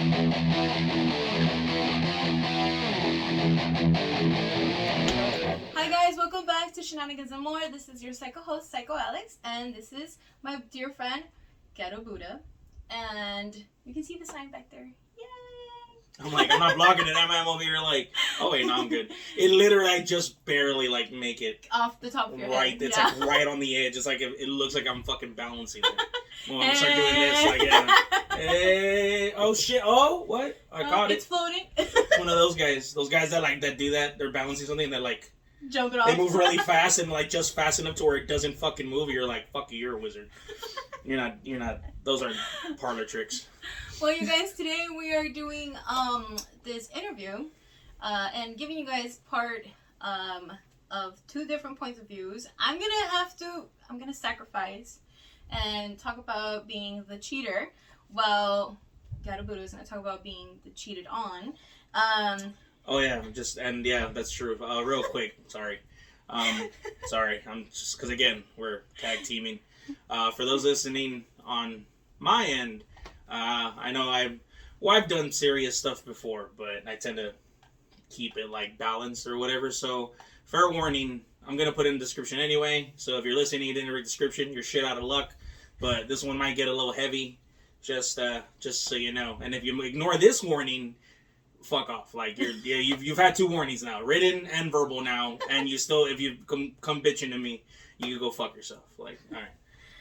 Hi guys, welcome back to Shenanigans and More. This is your psycho host, Psycho Alex, and this is my dear friend, Ghetto Buddha. And you can see the sign back there. Yay! I'm like, I'm not blocking it. I'm over here like, oh wait, no, I'm good. It literally, I just barely like make it off the top of your right. head. It's like right on the edge. It's like it looks like I'm fucking balancing it. Well, I'm gonna start doing this. Like, yeah. Hey, oh shit! Oh, what? I caught it's it. floating. One of those guys that do that. They're balancing something. They're like, jump it off. they move really fast and like just fast enough to where it doesn't fucking move. You're like, fuck you, you're a wizard. You're not. Those are parlor tricks. Well, you guys, today we are doing this interview and giving you guys part of two different points of views. I'm gonna sacrifice and talk about being the cheater, while Ghetto Buddha is gonna talk about being the cheated on. Oh yeah, that's true. Real quick, sorry. Sorry, I'm just because again we're tag teaming. For those listening on my end, I know I've done serious stuff before, but I tend to keep it like balanced or whatever. So fair warning, I'm gonna put it in the description anyway. So if you're listening, you didn't read the description, you're shit out of luck. But this one might get a little heavy, just so you know. And if you ignore this warning, fuck off. Like you've had 2 warnings now, written and verbal now, and you still, if you come bitching to me, you can go fuck yourself. Like, all right.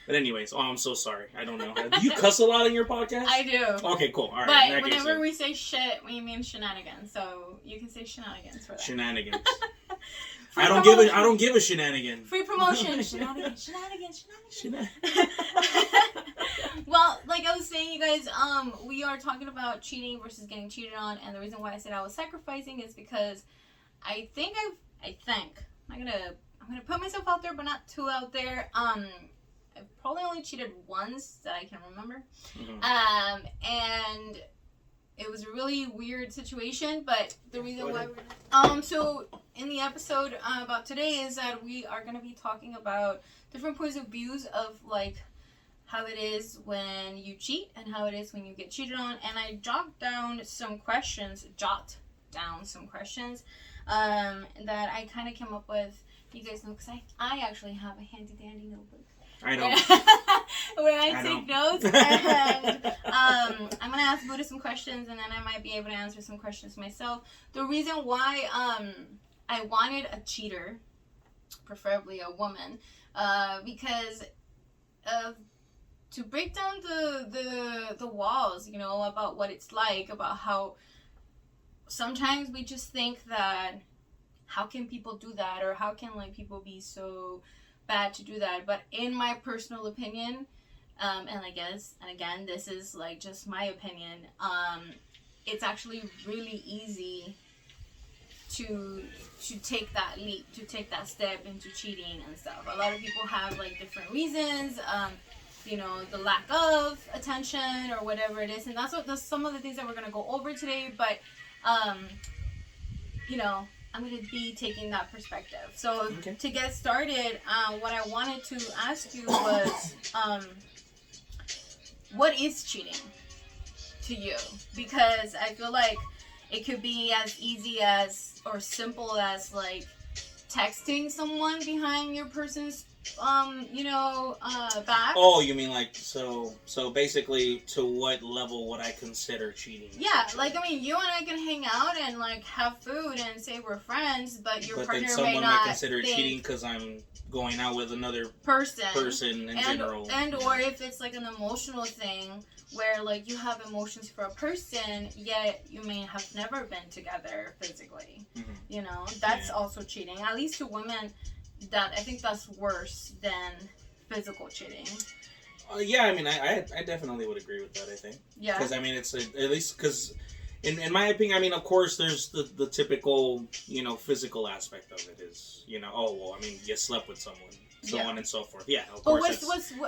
But anyways, I'm so sorry. I don't know. Do you cuss a lot in your podcast? I do. Okay, cool. All right. But whenever we say shit, we mean shenanigans. So you can say shenanigans for that. Shenanigans. I don't give a shenanigan. Free promotion. Shenanigans. Well, like I was saying, you guys, we are talking about cheating versus getting cheated on, and the reason why I said I was sacrificing is because I'm gonna put myself out there, but not too out there. I've probably only cheated once that I can remember. Mm-hmm. And it was a really weird situation, but the reason why so in the episode about today is that we are going to be talking about different points of views of like how it is when you cheat and how it is when you get cheated on. And I jot down some questions that I kind of came up with. You guys know, because I actually have a handy dandy notebook. I know. Where I take notes, and I'm gonna ask Buddha some questions, and then I might be able to answer some questions myself. The reason why I wanted a cheater, preferably a woman, because to break down the walls, you know, about what it's like, about how sometimes we just think that how can people do that, or how can like people be so bad to do that. But in my personal opinion, and I guess, and again, this is like just my opinion, it's actually really easy to take that leap, to take that step into cheating and stuff. A lot of people have like different reasons, you know, the lack of attention or whatever it is, and that's some of the things that we're gonna go over today. But you know, I'm going to be taking that perspective. So To get started, what I wanted to ask you was, what is cheating to you? Because I feel like it could be as easy as, or simple as like texting someone behind your person's back. Oh, you mean like, so basically, to what level would I consider cheating? Yeah, like, I mean, you and I can hang out and like have food and say we're friends, but your partner may not might consider cheating because I'm going out with another person in general. And or if it's like an emotional thing where like you have emotions for a person, yet you may have never been together physically. Mm-hmm. You know, that's also cheating. At least to women, that I think that's worse than physical cheating. Yeah, I mean, I definitely would agree with that, I think. Yeah. Because, I mean, it's at least, because, in my opinion, I mean, of course, there's the typical, you know, physical aspect of it is, you know, oh, well, I mean, you slept with someone, so on and so forth. Yeah, of course.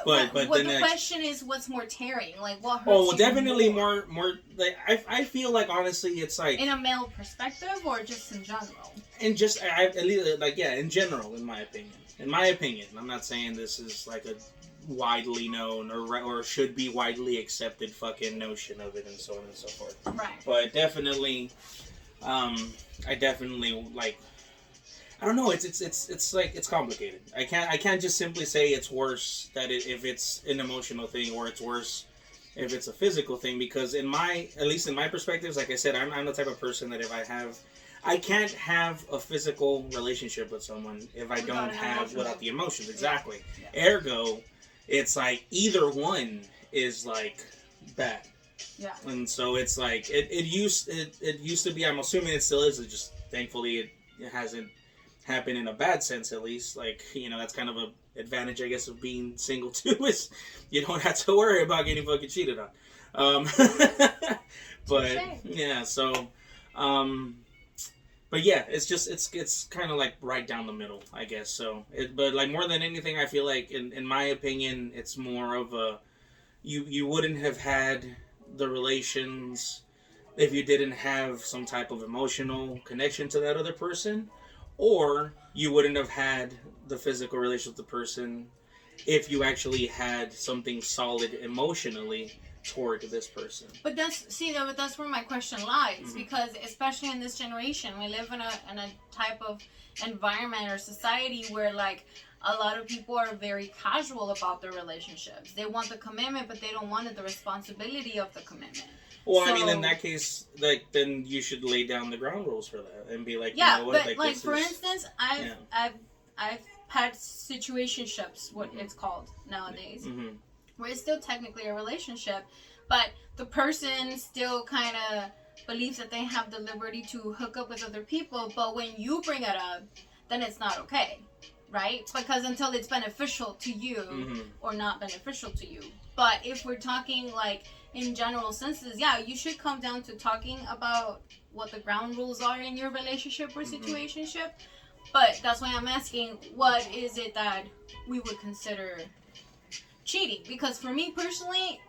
But the question is, what's more tearing? Like, what hurts you? Oh, well, definitely more, like, I feel like, honestly, it's like... In a male perspective, or just in general? And just, at least, like, yeah, in general, in my opinion. In my opinion. I'm not saying this is, like, a widely known or should be widely accepted fucking notion of it, and so on and so forth. Right. But definitely, I definitely like. I don't know. It's like it's complicated. I can't just simply say it's worse if it's an emotional thing, or it's worse if it's a physical thing, because at least in my perspectives, like I said, I'm the type of person that if I can't have a physical relationship with someone if I don't have without the emotions. Exactly. Yeah. Ergo, it's like either one is like bad. Yeah. And so it's like it used to be. I'm assuming it still is. It just thankfully it hasn't happened in a bad sense, at least. Like, you know, that's kind of a advantage, I guess, of being single too, is you don't have to worry about getting fucking cheated on. But yeah, so but yeah, it's kind of like right down the middle, I guess. So but like more than anything, I feel like in my opinion, it's more of a you wouldn't have had the relations if you didn't have some type of emotional connection to that other person. Or you wouldn't have had the physical relation with the person if you actually had something solid emotionally toward this person. But that's where my question lies, because especially in this generation, we live in a type of environment or society where like a lot of people are very casual about their relationships. They want the commitment, but they don't want the responsibility of the commitment. Well, I mean, in that case, like, then you should lay down the ground rules for that and be like, you know what? But like for instance, I've had situationships, what it's called nowadays, where it's still technically a relationship, but the person still kind of believes that they have the liberty to hook up with other people. But when you bring it up, then it's not okay, right? Because until it's beneficial to you or not beneficial to you. But if we're talking like in general senses, yeah, you should come down to talking about what the ground rules are in your relationship or situationship. But that's why I'm asking, what is it that we would consider cheating? Because for me personally,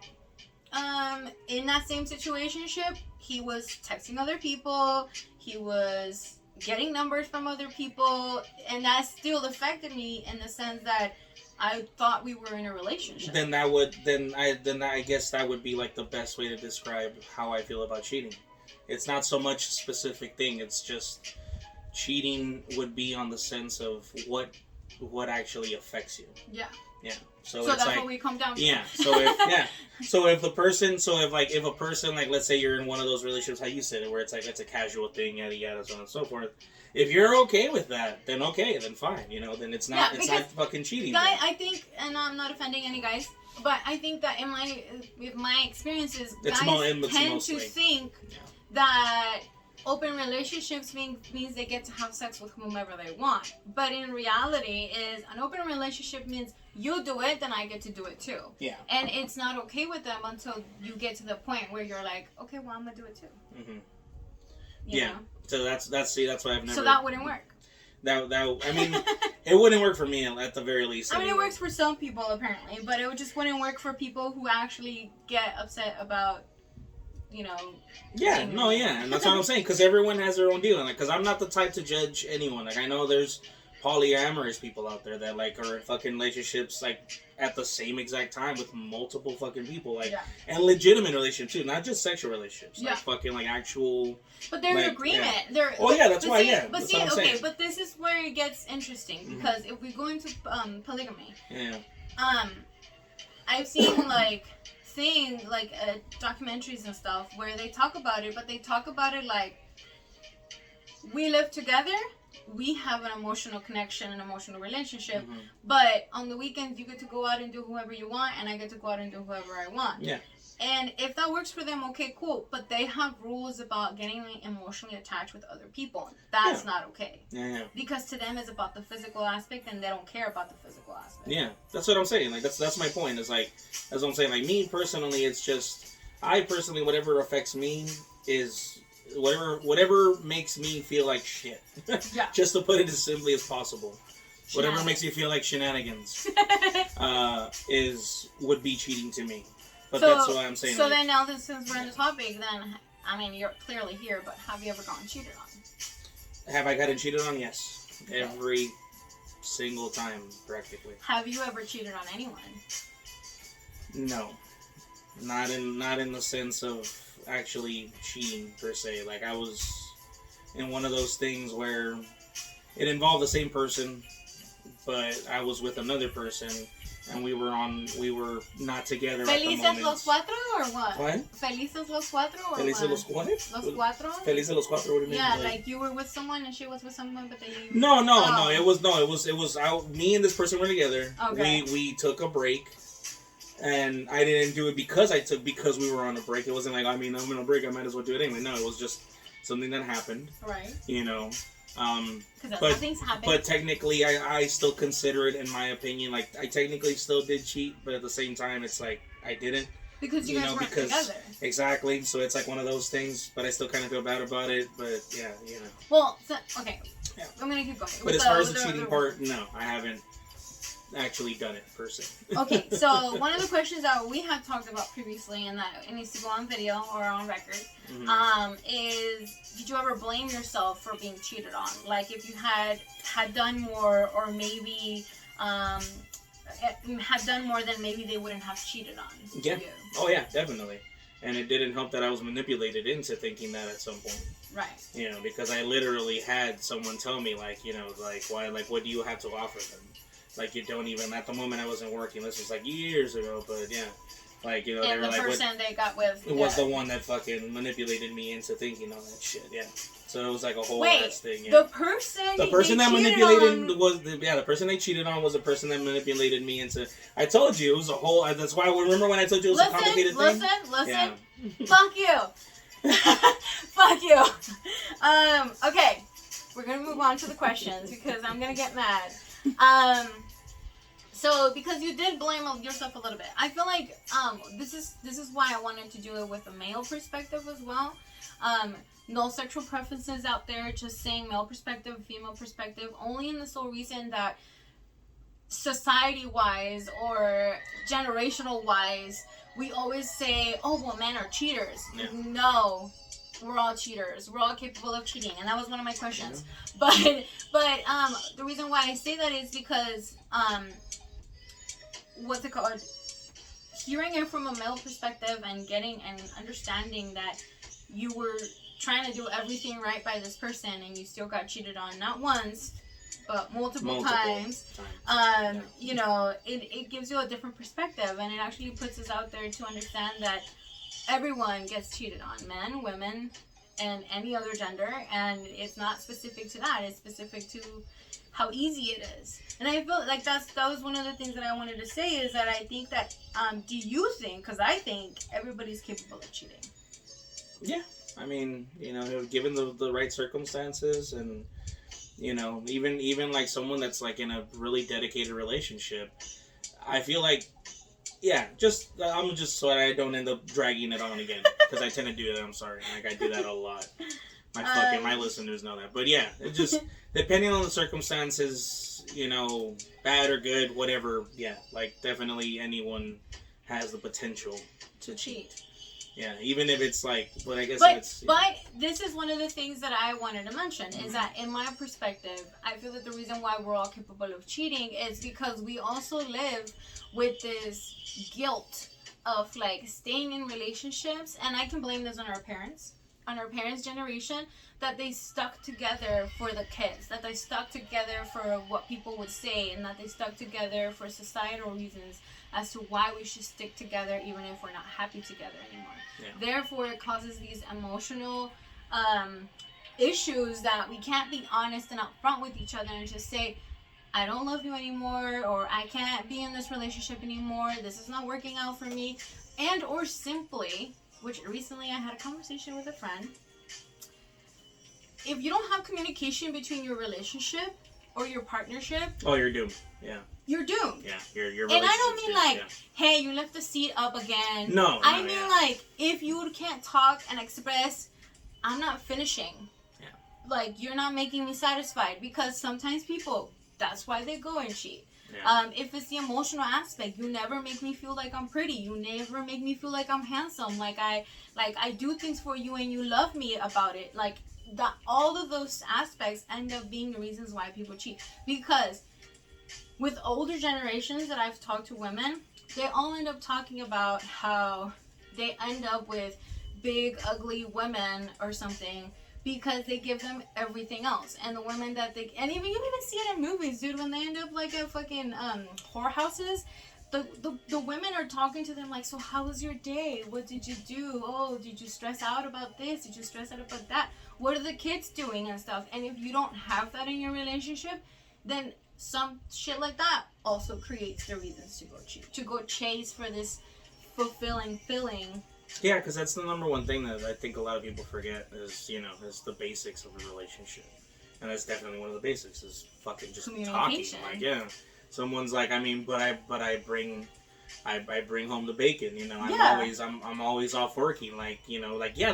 in that same situationship, he was texting other people, he was getting numbers from other people, and that still affected me in the sense that I thought we were in a relationship. Then I guess that would be like the best way to describe how I feel about cheating. It's not so much a specific thing. It's just cheating would be on the sense of what actually affects you. Yeah. Yeah. So that's like, what we come down to. Yeah. So if a person, like, let's say you're in one of those relationships, how you said it, where it's like it's a casual thing, yada yada, so on and so forth. If you're okay with that, then okay, then fine. You know, then it's not fucking cheating. I think, and I'm not offending any guys, but I think that with my experiences, guys tend to think that open relationships means they get to have sex with whomever they want. But in reality, is an open relationship means you do it, then I get to do it too. Yeah. And it's not okay with them until you get to the point where you're like, okay, well, I'm gonna do it too. Mm-hmm. You know? So that's why I've never. So that wouldn't work. I mean, it wouldn't work for me at the very least. I mean, it works for some people apparently, but it just wouldn't work for people who actually get upset about, you know. Yeah, and that's what I'm saying, because everyone has their own deal, like, because I'm not the type to judge anyone. Like, I know there's polyamorous people out there that like are in fucking relationships like at the same exact time with multiple fucking people, like, and legitimate relationships too, not just sexual relationships, like fucking like actual. But there's agreement. That's why. But see, okay, but this is where it gets interesting, because if we go into polygamy, I've seen like things like documentaries and stuff where they talk about it, but they talk about it like we live together. We have an emotional connection, an emotional relationship, but on the weekends you get to go out and do whoever you want, and I get to go out and do whoever I want. Yeah. And if that works for them, okay, cool. But they have rules about getting emotionally attached with other people. That's not okay. Yeah. Because to them it's about the physical aspect, and they don't care about the physical aspect. Yeah, that's what I'm saying. Like that's my point. Is like, as I'm saying, like me personally, it's just whatever affects me is. Whatever makes me feel like shit. Just to put it as simply as possible. Whatever makes you feel like shenanigans would be cheating to me. But that's what I'm saying. So like, then now since we're on the topic, then I mean you're clearly here, but have you ever gotten cheated on? Have I gotten cheated on? Yes. Okay. Every single time, practically. Have you ever cheated on anyone? No, not in the sense of actually cheating per se. Like I was in one of those things where it involved the same person, but I was with another person, and we were not together at the Felices moment. los cuatro or what? What? Felices los cuatro or Felices what? los what? Los cuatro? Felices los cuatro. What do you mean? Yeah, like you were with someone and she was with someone, but then you. No. It was. Me and this person were together. Okay. We took a break, and I didn't do it because we were on a break. It wasn't like I'm on a break. I might as well do it anyway. No, it was just something that happened. Right. You know. Because things happen. But technically, I still consider it, in my opinion, like I technically still did cheat, but at the same time, it's like I didn't. Because you guys weren't together. Exactly. So it's like one of those things, but I still kind of feel bad about it. But yeah, you know. Well, okay. Yeah. I'm gonna keep going. But as far as the cheating part, no, I haven't actually done it per se. Okay, so one of the questions that we have talked about previously, and that it needs to go on video or on record, is did you ever blame yourself for being cheated on? Like if you had done more, or maybe had done more than maybe they wouldn't have cheated on. Yeah. You. Oh yeah, definitely. And it didn't help that I was manipulated into thinking that at some point. Right. You know, because I literally had someone tell me, like, you know, like, why, like, what do you have to offer them? Like, you don't even, at the moment I wasn't working, this was like years ago, but yeah. Like, you know, and they were the like, person they got with was the one that fucking manipulated me into thinking all that shit, yeah. So it was like a whole ass thing, yeah. The person that manipulated the person they cheated on was the person that manipulated me into. I told you it was a whole. That's why. Remember when I told you it was a complicated thing? Listen. Yeah. Fuck you. Fuck you. Okay, we're gonna move on to the questions because I'm gonna get mad. So because you did blame yourself a little bit, I feel like this is why I wanted to do it with a male perspective as well. No sexual preferences out there, just saying male perspective, female perspective, only in the sole reason that society-wise or generational-wise, we always say, oh, well, men are cheaters. Yeah. No, we're all cheaters. We're all capable of cheating. And that was one of my questions. Yeah. But the reason why I say that is because, what's it called? Hearing it from a male perspective and getting and understanding that you were trying to do everything right by this person and you still got cheated on, not once, but multiple times. You know, it gives you a different perspective, and it actually puts us out there to understand that everyone gets cheated on, men, women, and any other gender, and it's not specific to that. It's specific to how easy it is. And I feel like that was one of the things that I wanted to say, is that I think that, do you think, because I think everybody's capable of cheating. Yeah. I mean, you know, given the right circumstances, and, you know, even like someone that's like in a really dedicated relationship, I feel like, yeah, I'm just so I don't end up dragging it on again, because I tend to do that. I'm sorry, like I do that a lot. My listeners know that, but yeah, it just depending on the circumstances, you know, bad or good, whatever. Yeah, like definitely anyone has the potential to cheat. Yeah, even if it's like, but I guess But this is one of the things that I wanted to mention, is that in my perspective, I feel that the reason why we're all capable of cheating is because we also live with this guilt of like staying in relationships, and I can blame this on our parents generation, that they stuck together for the kids, that they stuck together for what people would say, and that they stuck together for societal reasons as to why we should stick together even if we're not happy together anymore. Yeah. Therefore, it causes these emotional issues that we can't be honest and upfront with each other and just say, I don't love you anymore, or I can't be in this relationship anymore, this is not working out for me, and or simply, which recently I had a conversation with a friend, if you don't have communication between your relationship or your partnership, oh, you're doomed. Yeah. You're doomed. Yeah, your and I don't mean like, hey, you left the seat up again. No. I mean like, if you can't talk and express, I'm not finishing. Yeah. Like, you're not making me satisfied, because sometimes people, that's why they go and cheat. Yeah. If it's the emotional aspect, you never make me feel like I'm pretty. You never make me feel like I'm handsome. Like I do things for you and you love me about it. Like that, all of those aspects end up being the reasons why people cheat. Because with older generations that I've talked to women, they all end up talking about how they end up with big, ugly women or something because they give them everything else. And the women that they... And even you even see it in movies, dude, when they end up like at fucking whorehouses. The women are talking to them like, so how was your day? What did you do? Oh, did you stress out about this? Did you stress out about that? What are the kids doing and stuff? And if you don't have that in your relationship, then some shit like that also creates the reasons to go chase for this fulfilling feeling. Yeah, because that's the number one thing that I think a lot of people forget is, you know, is the basics of a relationship. And that's definitely one of the basics is fucking just talking. Like, yeah. Someone's like, I mean, but I bring home the bacon, you know. I'm always off working, like, you know, like, yeah,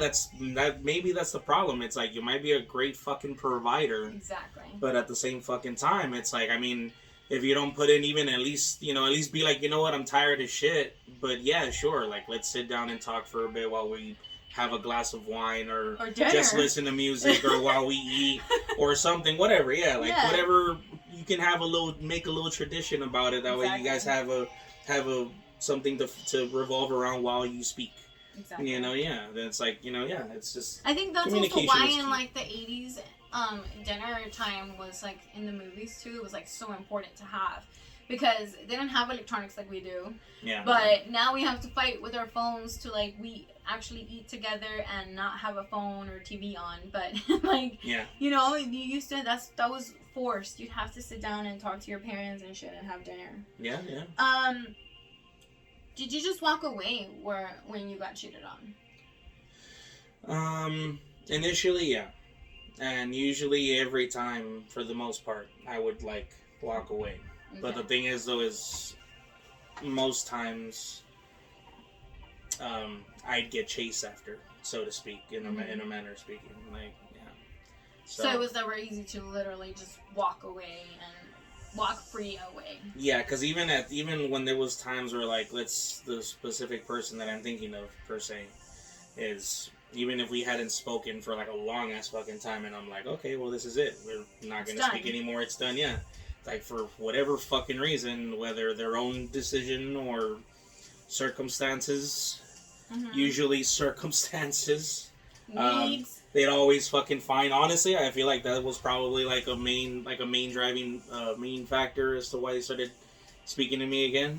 maybe that's the problem. It's like you might be a great fucking provider, exactly, but at the same fucking time, it's like, I mean, if you don't put in even at least be like, you know what, I'm tired as shit, but yeah, sure, like, let's sit down and talk for a bit while we have a glass of wine or just listen to music or while we eat or something, whatever. Yeah, like whatever. You can have make a little tradition about it. That way you guys have a something to revolve around while you speak. Exactly. You know, yeah. It's like, you know, yeah. It's just. I think that's also why in like the 80s, dinner time was like in the movies too. It was like so important to have. Because they didn't have electronics like we do. Yeah. But now we have to fight with our phones to, like, we actually eat together and not have a phone or TV on. But, like, you know, you used to, that was forced. You'd have to sit down and talk to your parents and shit and have dinner. Yeah, yeah. Did you just walk away when you got cheated on? Initially, yeah. And usually every time, for the most part, I would, like, walk away. Okay. But the thing is, though, is most times I'd get chased after, so to speak, in a manner of speaking. Like, yeah. So it was never easy to literally just walk away and walk free away. Yeah, because even when there was times where, like, the specific person that I'm thinking of, per se, is... Even if we hadn't spoken for, like, a long-ass fucking time, and I'm like, okay, well, this is it. We're not going to speak anymore. It's done, yeah. Like, for whatever fucking reason, whether their own decision or circumstances, usually circumstances, they'd always fucking find. Honestly, I feel like that was probably like a main driving main factor as to why they started speaking to me again,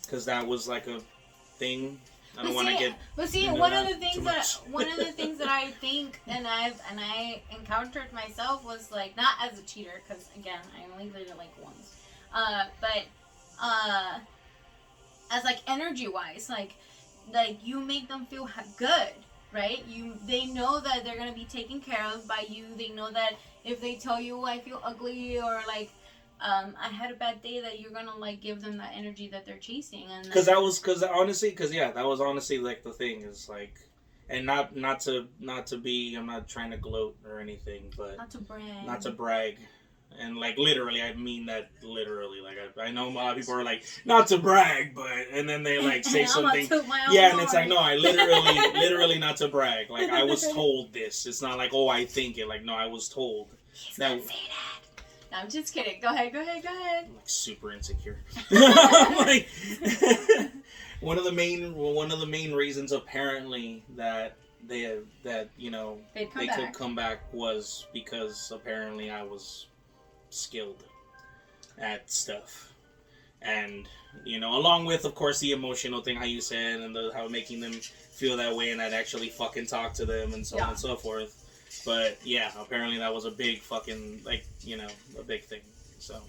because that was like a thing. I don't want to get. But see, one of the things that I think and I encountered myself was like, not as a cheater, because again I only did it like once, but as like energy wise, like you make them feel good, right? They know that they're gonna be taken care of by you. They know that if they tell you I feel ugly or like. I had a bad day, that you're gonna like give them that energy that they're chasing, and that was honestly like the thing is like, and not to be, I'm not trying to gloat or anything, but not to brag, and like literally, I mean that literally. Like I know a lot of people are like not to brag, but and then they like say something, and it's like no, I literally not to brag. Like I was told this. It's not like I think it. Like no, I was told. Say that. No, I'm just kidding. Go ahead. I'm like super insecure. Like one of the main reasons apparently that they could come back was because apparently I was skilled at stuff, and along with of course the emotional thing, how you said, and how making them feel that way, and I'd actually fucking talk to them and so on and so forth. But yeah, apparently that was a big fucking a big thing. So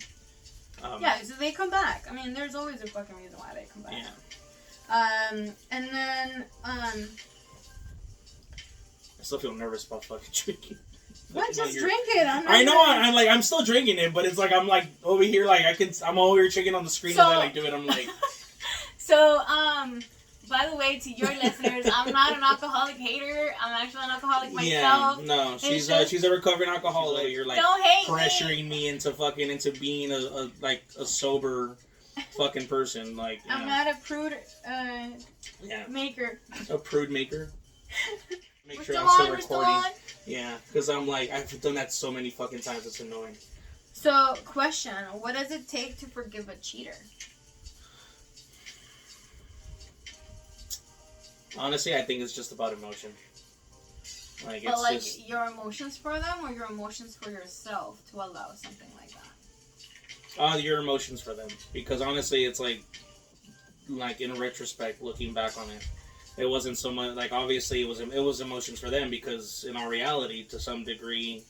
so they come back. I mean, there's always a fucking reason why they come back. Yeah. And then I still feel nervous about fucking drinking. What? Just drink it. I know. I'm still drinking it, but it's like I'm like over here, like I'm over here checking on the screen as I like do it. I'm like. So by the way, to your listeners, I'm not an alcoholic hater. I'm actually an alcoholic myself. Yeah, no, she's a recovering alcoholic. You're like pressuring me into being a sober fucking person. Like I'm not a prude maker. A prude maker. Make sure I'm still recording. Yeah, because I'm like I've done that so many fucking times. It's annoying. So, question: what does it take to forgive a cheater? Honestly, I think it's just about emotion. Like, but it's like just... your emotions for them or your emotions for yourself to allow something like that? Your emotions for them. Because honestly, it's like in retrospect, looking back on it, it wasn't so much, like, obviously it was emotions for them, because in our reality, to some degree,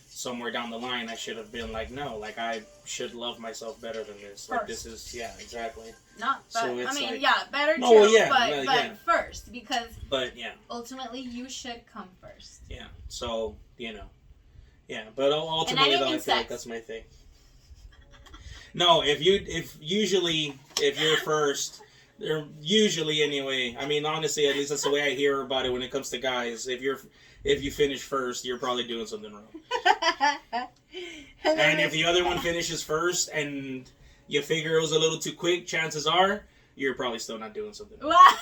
somewhere down the line, I should have been like, no, like, I should love myself better than this. Like, this is, yeah, exactly. Not, but, so it's I mean, like, yeah, better no, too, yeah, but yeah. first, because but, yeah. ultimately you should come first. Yeah, so, you know, yeah, but ultimately, though, I feel like that's my thing. No, if you're first, they're usually, anyway, I mean, honestly, at least that's the way I hear about it when it comes to guys. If you finish first, you're probably doing something wrong. And if the other one finishes first and you figure it was a little too quick, chances are you're probably still not doing something wrong.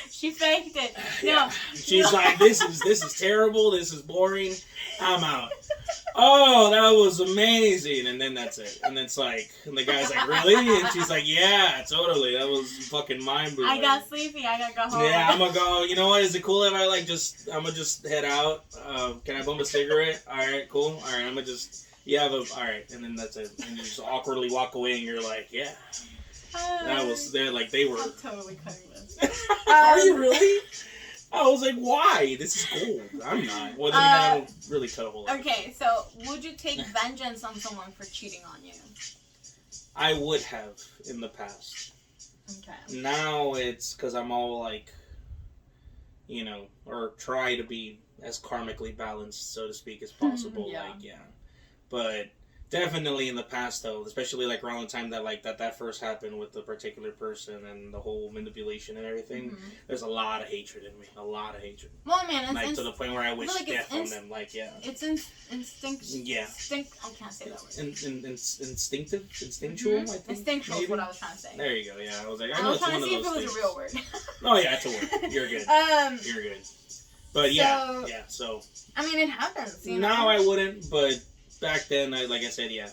She faked it. Yeah. No. She's like, this is terrible, this is boring, I'm out. Oh, that was amazing. And then that's it. And it's like, and the guy's like, really? And she's like, yeah, totally. That was fucking mind-blowing. I got sleepy. I gotta go home. Yeah, I'm gonna go, you know what? Is it cool if I I'm gonna just head out? Can I bum a cigarette? Alright, cool. Alright, I'm gonna just, alright. And then that's it. And you just awkwardly walk away and you're like, yeah. That was, they were. I'm totally cutting this. Are you really? I was like, why? This is gold. I'm not. Well, then I don't really cut a whole lot. Okay, so would you take vengeance on someone for cheating on you? I would have in the past. Okay. Now it's because I'm all like, you know, or try to be as karmically balanced, so to speak, as possible. Yeah. Like, yeah. But definitely in the past, though, especially like around the time that first happened with the particular person and the whole manipulation and everything, there's a lot of hatred in me. A lot of hatred. Well, man, it's like to the point where I wish death on them. Like, yeah. It's instinct. Yeah. I can't say that word. Instinctual. I think. Instinctual is what I was trying to say. There you go. Yeah, I was like, I was trying to see if it was a real word. Oh yeah, it's a word. You're good. You're good. But yeah. So. I mean, it happens. You know? Now I wouldn't, but back then, like I said, yeah.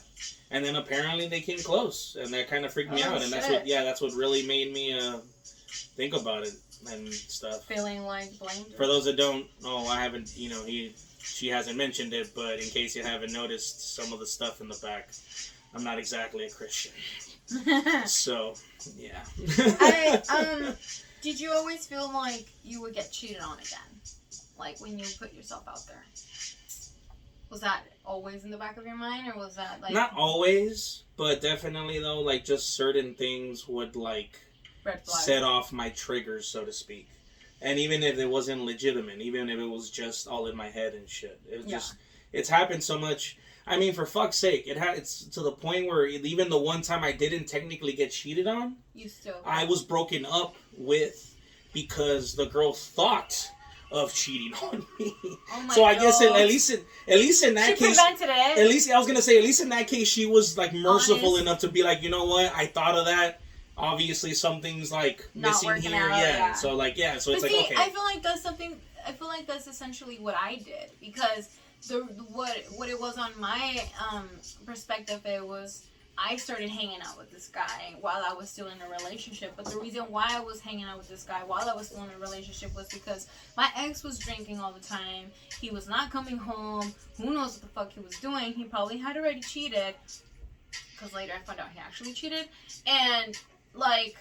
And then apparently they came close, and that kind of freaked me out, and that's what really made me think about it and stuff. Feeling like blamed. For those that don't know, I haven't, you know, she hasn't mentioned it, but in case you haven't noticed some of the stuff in the back, I'm not exactly a Christian. So, yeah. Did you always feel like you would get cheated on again? Like when you put yourself out there? Was that always in the back of your mind, or was that like... Not always, but definitely, though, like, just certain things would, like, set off my triggers, so to speak. And even if it wasn't legitimate, even if it was just all in my head and shit. It just... It's happened so much... I mean, for fuck's sake, it's to the point where even the one time I didn't technically get cheated on, I was broken up with because the girl thought of cheating on me. Oh my God. Guess at least in that case, prevented it. At least I was gonna say, at least in that case, she was like merciful enough to be like, you know what, I thought of that. Obviously, something's like missing here. Yeah. So like, yeah. So it's like, okay. I feel like that's something. I feel like that's essentially what I did, because what it was on my perspective, it was, I started hanging out with this guy while I was still in a relationship. But the reason why I was hanging out with this guy while I was still in a relationship was because my ex was drinking all the time. He was not coming home. Who knows what the fuck he was doing. He probably had already cheated. Because later I found out he actually cheated. And, like,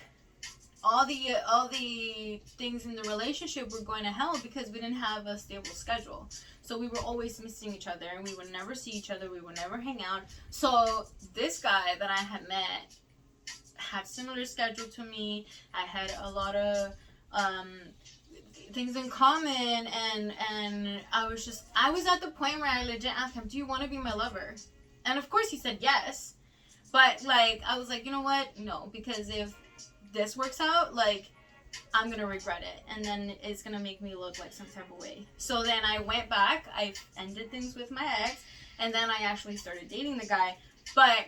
all the things in the relationship were going to hell because we didn't have a stable schedule. So we were always missing each other, and we would never see each other. We would never hang out. So this guy that I had met had similar schedule to me. I had a lot of things in common, and I was at the point where I legit asked him, "Do you want to be my lover?" And of course he said yes. But like, I was like, you know what? No, because if this works out, like, I'm gonna regret it, and then it's gonna make me look like some type of way. So then I went back, I ended things with my ex, and then I actually started dating the guy. But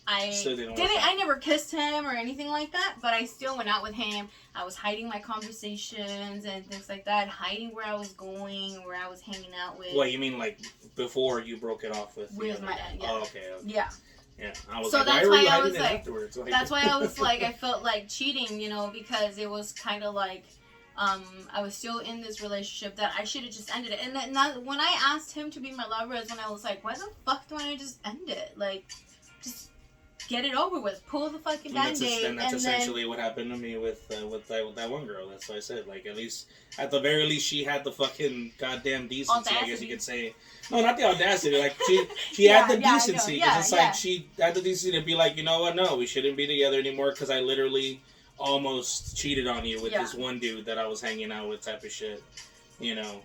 I never kissed him or anything like that, but I still went out with him. I was hiding my conversations and things like that, hiding where I was going, where I was hanging out with. What, you mean like before you broke it off with my ex? Yeah. Oh, okay. Yeah. Yeah, I was so like, that's why are why you I hiding was it like, afterwards? Like, that's why I was like, I felt like cheating, you know, because it was kind of like, I was still in this relationship that I should have just ended it. And then when I asked him to be my lover is when I was like, why the fuck do I just end it? Like, just get it over with. Pull the fucking Band-Aid. And that's essentially what happened to me with that one girl. That's what I said. Like, at least, at the very least, she had the fucking goddamn decency, audacity. I guess you could say. No, not the audacity. Like, she had the decency. Because it's like, she had the decency to be like, you know what, no, we shouldn't be together anymore because I literally almost cheated on you with this one dude that I was hanging out with type of shit. You know?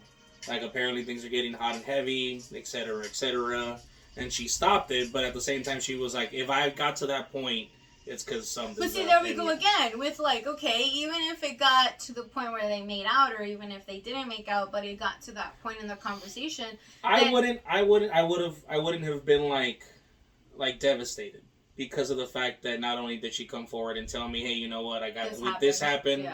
Like, apparently things are getting hot and heavy, etc., etc., and she stopped it, but at the same time, she was like, if I got to that point, it's because something. But see, there we go again with like, okay, even if it got to the point where they made out, or even if they didn't make out, but it got to that point in the conversation, I wouldn't have been like devastated because of the fact that not only did she come forward and tell me, hey, you know what, this happened,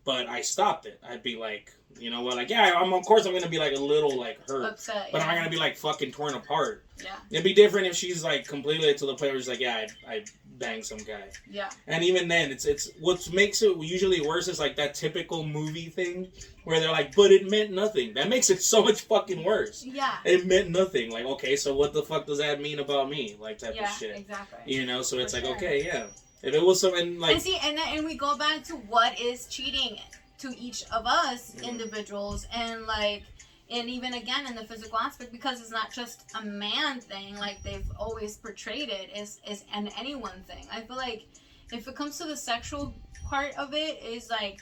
but I stopped it. I'd be like, you know what, like, yeah, of course I'm gonna be like a little like hurt, upset, but I'm not gonna be like fucking torn apart. Yeah, it'd be different if she's like completely to the point where she's like, yeah, I banged some guy. Yeah, and even then, it's what makes it usually worse is like that typical movie thing where they're like, but it meant nothing. That makes it so much fucking worse. Yeah, it meant nothing. Like, okay, so what the fuck does that mean about me? Like type of shit. Exactly. You know, so it's like, okay, yeah. If it was something like, and see, and we go back to what is cheating to each of us individuals, and like, and even again in the physical aspect, because it's not just a man thing like they've always portrayed it, is an anyone thing. I feel like if it comes to the sexual part of it, is like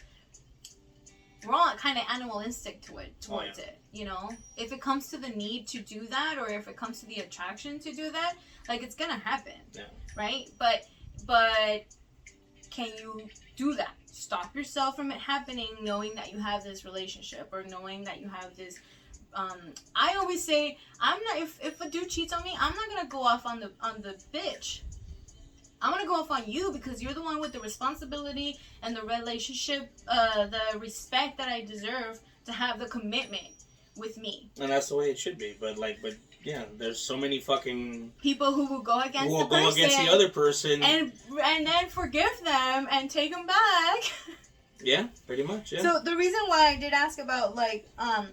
we're all kind of animalistic towards it, you know. If it comes to the need to do that, or if it comes to the attraction to do that, like, it's gonna happen, right? But can you do that? Stop yourself from it happening, knowing that you have this relationship, or knowing that you have this. I always say, I'm not. If a dude cheats on me, I'm not gonna go off on the bitch. I'm gonna go off on you, because you're the one with the responsibility and the relationship, the respect that I deserve to have the commitment with me. And that's the way it should be. But yeah, there's so many fucking people who will go against the other person and then forgive them and take them back. Yeah, pretty much. Yeah. So the reason why I did ask about like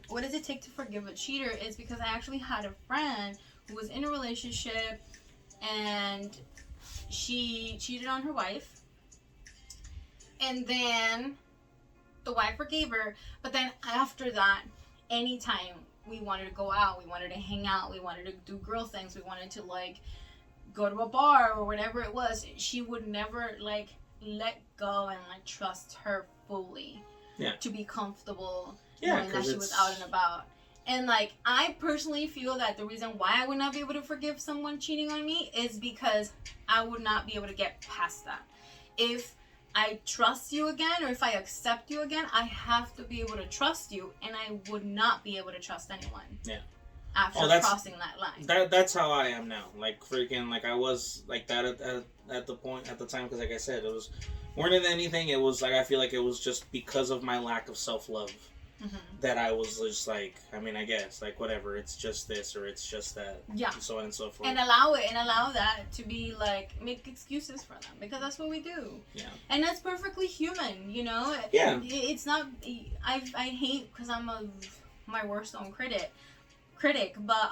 what does it take to forgive a cheater is because I actually had a friend who was in a relationship and she cheated on her wife, and then the wife forgave her, but then after that, anytime we wanted to go out, we wanted to hang out, we wanted to do girl things, we wanted to like go to a bar or whatever it was, she would never like let go and like trust her fully to be comfortable knowing that she was out and about. And like, I personally feel that the reason why I would not be able to forgive someone cheating on me is because I would not be able to get past that. If I trust you again, or if I accept you again, I have to be able to trust you, and I would not be able to trust anyone. Yeah. After crossing that line. That's how I am now. Like, freaking, like, I was like that at the time, because like I said, it was more than anything, it was like, I feel like it was just because of my lack of self-love. That I was just like, I mean, I guess, like, whatever, it's just this or it's just that, and so on and so forth. And allow that to be like, make excuses for them, because that's what we do. Yeah. And that's perfectly human, you know? Yeah. It's not, I hate, because I'm my worst own critic, but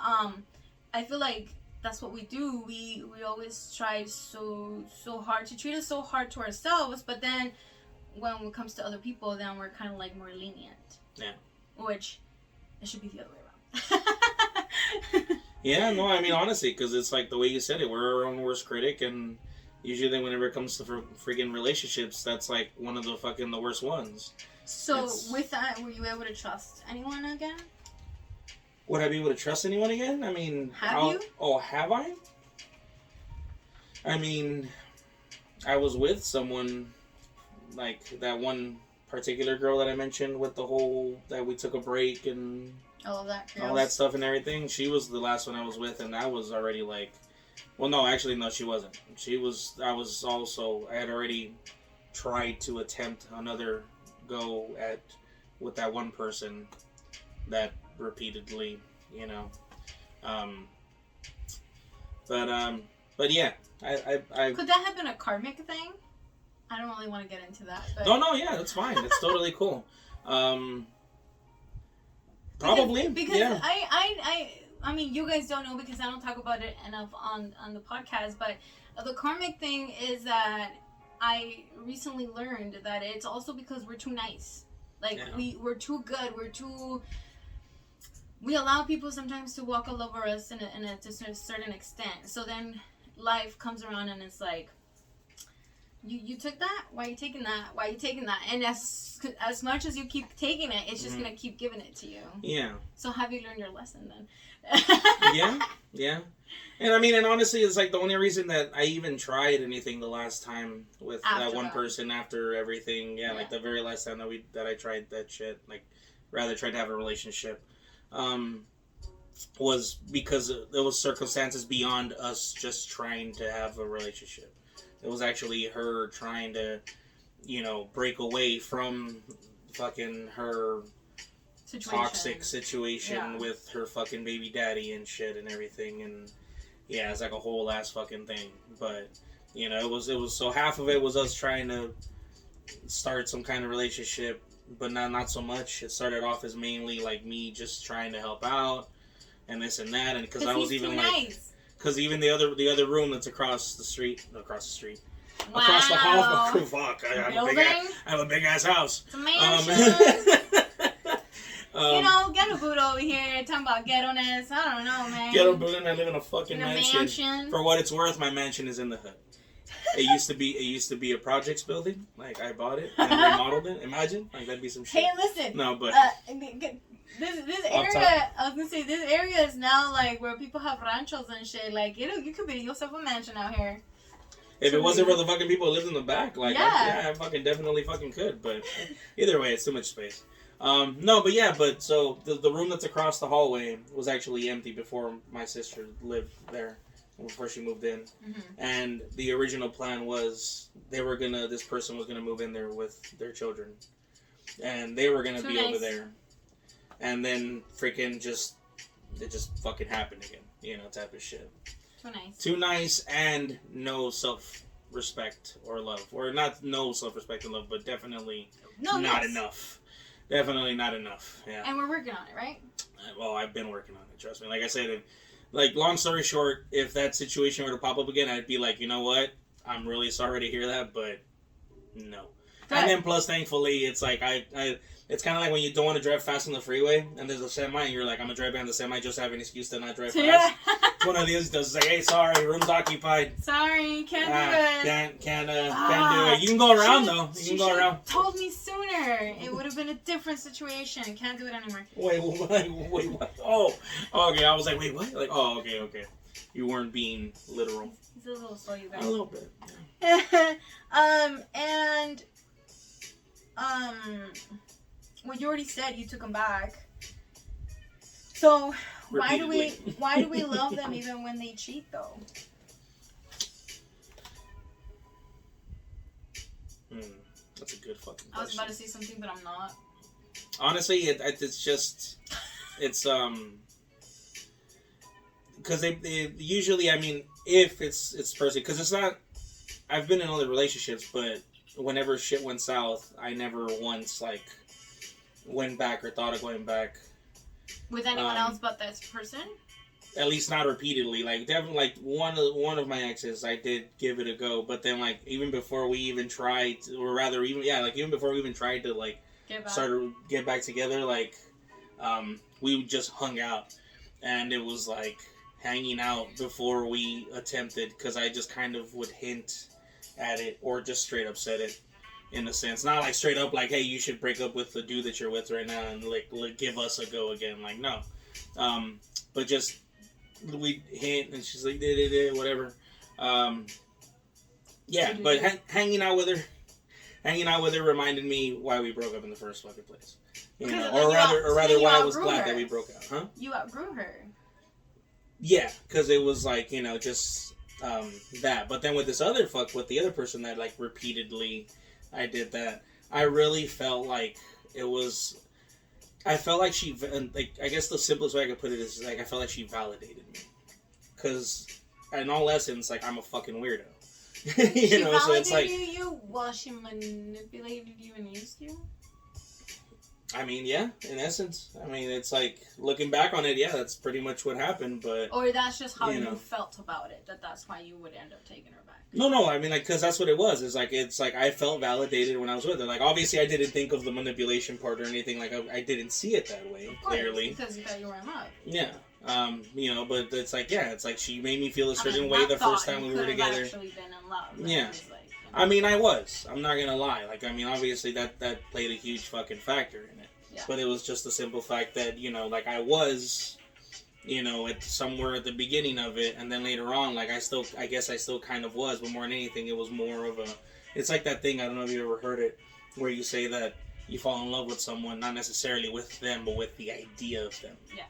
I feel like that's what we do. We always try so hard to treat us so hard to ourselves, but then when it comes to other people, then we're kind of like more lenient. Yeah. Which, it should be the other way around. Yeah, no, I mean, honestly, because it's like the way you said it, we're our own worst critic, and usually whenever it comes to freaking relationships, that's like one of the worst ones. So, with that, were you able to trust anyone again? Would I be able to trust anyone again? I mean... Have you? Oh, have I? I mean, I was with someone, like, that one particular girl that I mentioned with the whole, that we took a break and all that stuff and everything. She was the last one I was with, and I was already like, well, no, actually, no, she wasn't. I had already tried to attempt another go with that one person that repeatedly, you know, but But yeah, I could that have been a karmic thing? I don't really want to get into that. But... No, yeah, that's fine. It's totally cool. Probably because yeah. I mean, you guys don't know because I don't talk about it enough on the podcast, but the karmic thing is that I recently learned that it's also because we're too nice. Like, we're too good. We allow people sometimes to walk all over us to a certain extent. So then life comes around and it's like, you took that? Why are you taking that? Why are you taking that? And as much as you keep taking it, it's just going to keep giving it to you. Yeah. So have you learned your lesson then? Yeah. And I mean, and honestly, it's like the only reason that I even tried anything the last time with that one person after everything, like the very last time that I tried that shit, like rather tried to have a relationship, was because there was circumstances beyond us just trying to have a relationship. It was actually her trying to, break away from fucking her toxic situation with her fucking baby daddy and shit and everything, and it's like a whole ass fucking thing. But it was so half of it was us trying to start some kind of relationship, but not so much. It started off as mainly like me just trying to help out and this and that, and because I was even like. Nice. Because even the other room that's across the hall. Fuck, I have a big ass house. It's a mansion. Ghetto boot over here talking about ghetto-ness. I don't know, man. Ghetto boot, and I live in a fucking mansion. For what it's worth, my mansion is in the hood. It used to be a projects building. Like, I bought it and remodeled it. Imagine, like, that'd be some shit. Hey, listen. No, but. This area, I was gonna say, this area is now like where people have ranchos and shit. Like, you could be yourself a mansion out here. If it wasn't for the fucking people who lived in the back, like, I fucking definitely fucking could. But either way, it's too much space. So the room that's across the hallway was actually empty before my sister lived there, before she moved in. Mm-hmm. And the original plan was this person was gonna move in there with their children, and they were gonna be over there. And then freaking it just fucking happened again, type of shit. Too nice and no self-respect or love. Or not no self-respect and love, but definitely not enough. Definitely not enough, yeah. And we're working on it, right? Well, I've been working on it, trust me. Like I said, long story short, if that situation were to pop up again, I'd be like, you know what? I'm really sorry to hear that, but no. Good. And then plus, thankfully, it's like it's kind of like when you don't want to drive fast on the freeway and there's a semi and you're like, I'm going to drive behind the semi just to have an excuse to not drive fast. Yeah. One of these does say, hey, sorry, room's occupied. Sorry, can't do it. Can't do it. You can go around, though. You can go around. Told me sooner. It would have been a different situation. Can't do it anymore. Wait, what? Oh, okay. I was like, wait, what? Like, oh, okay. You weren't being literal. He's a little slow, you guys. A little bit. Well, you already said you took them back. So why do we love them even when they cheat, though? That's a good fucking question. I was about to say something, but I'm not. Honestly, it's because they usually, I mean, if it's person, because it's not. I've been in other relationships, but whenever shit went south, I never once went back or thought of going back with anyone else but this person. At least not repeatedly. Like, definitely, one of my exes, I did give it a go, but then even before we even tried, or rather even before we even tried to get back together, we just hung out, and it was hanging out before we attempted, because I just kind of would hint at it or just straight up said it. In a sense, not straight up hey, you should break up with the dude that you're with right now and give us a go again. No, but just we hint and she's like whatever. But hanging out with her reminded me why we broke up in the first fucking place. Or rather why I was glad that we broke up. Huh? You outgrew her. Yeah, because it was just that. But then with the other person that repeatedly. I did that. I really felt like it was. I felt like she. I guess the simplest way I could put it is I felt like she validated me, because in all essence, like, I'm a fucking weirdo. She know, so it's like... you while she manipulated you and used you? I mean, yeah, in essence. I mean, it's like, looking back on it, yeah, that's pretty much what happened, but... Or that's just how you felt about it, that's why you would end up taking her back. No, I mean, like, because that's what it was. It's like I felt validated when I was with her. Like, obviously, I didn't think of the manipulation part or anything. Like, I didn't see it that way, clearly. Because you thought you were in love. Yeah. You know, but it's like, yeah, it's like she made me feel a certain way the first time we were together. Actually been in love. Yeah. Like, you know. I mean, I was. I'm not gonna lie. Like, I mean, obviously, that played a huge fucking factor in it. Yeah. But it was just the simple fact that, you know, like, I was... You know, at somewhere at the beginning of it, and then later on, like, I guess I still kind of was, but more than anything, it was more of a, it's like that thing, I don't know if you ever heard it, where you say that you fall in love with someone, not necessarily with them, but with the idea of them. Yeah.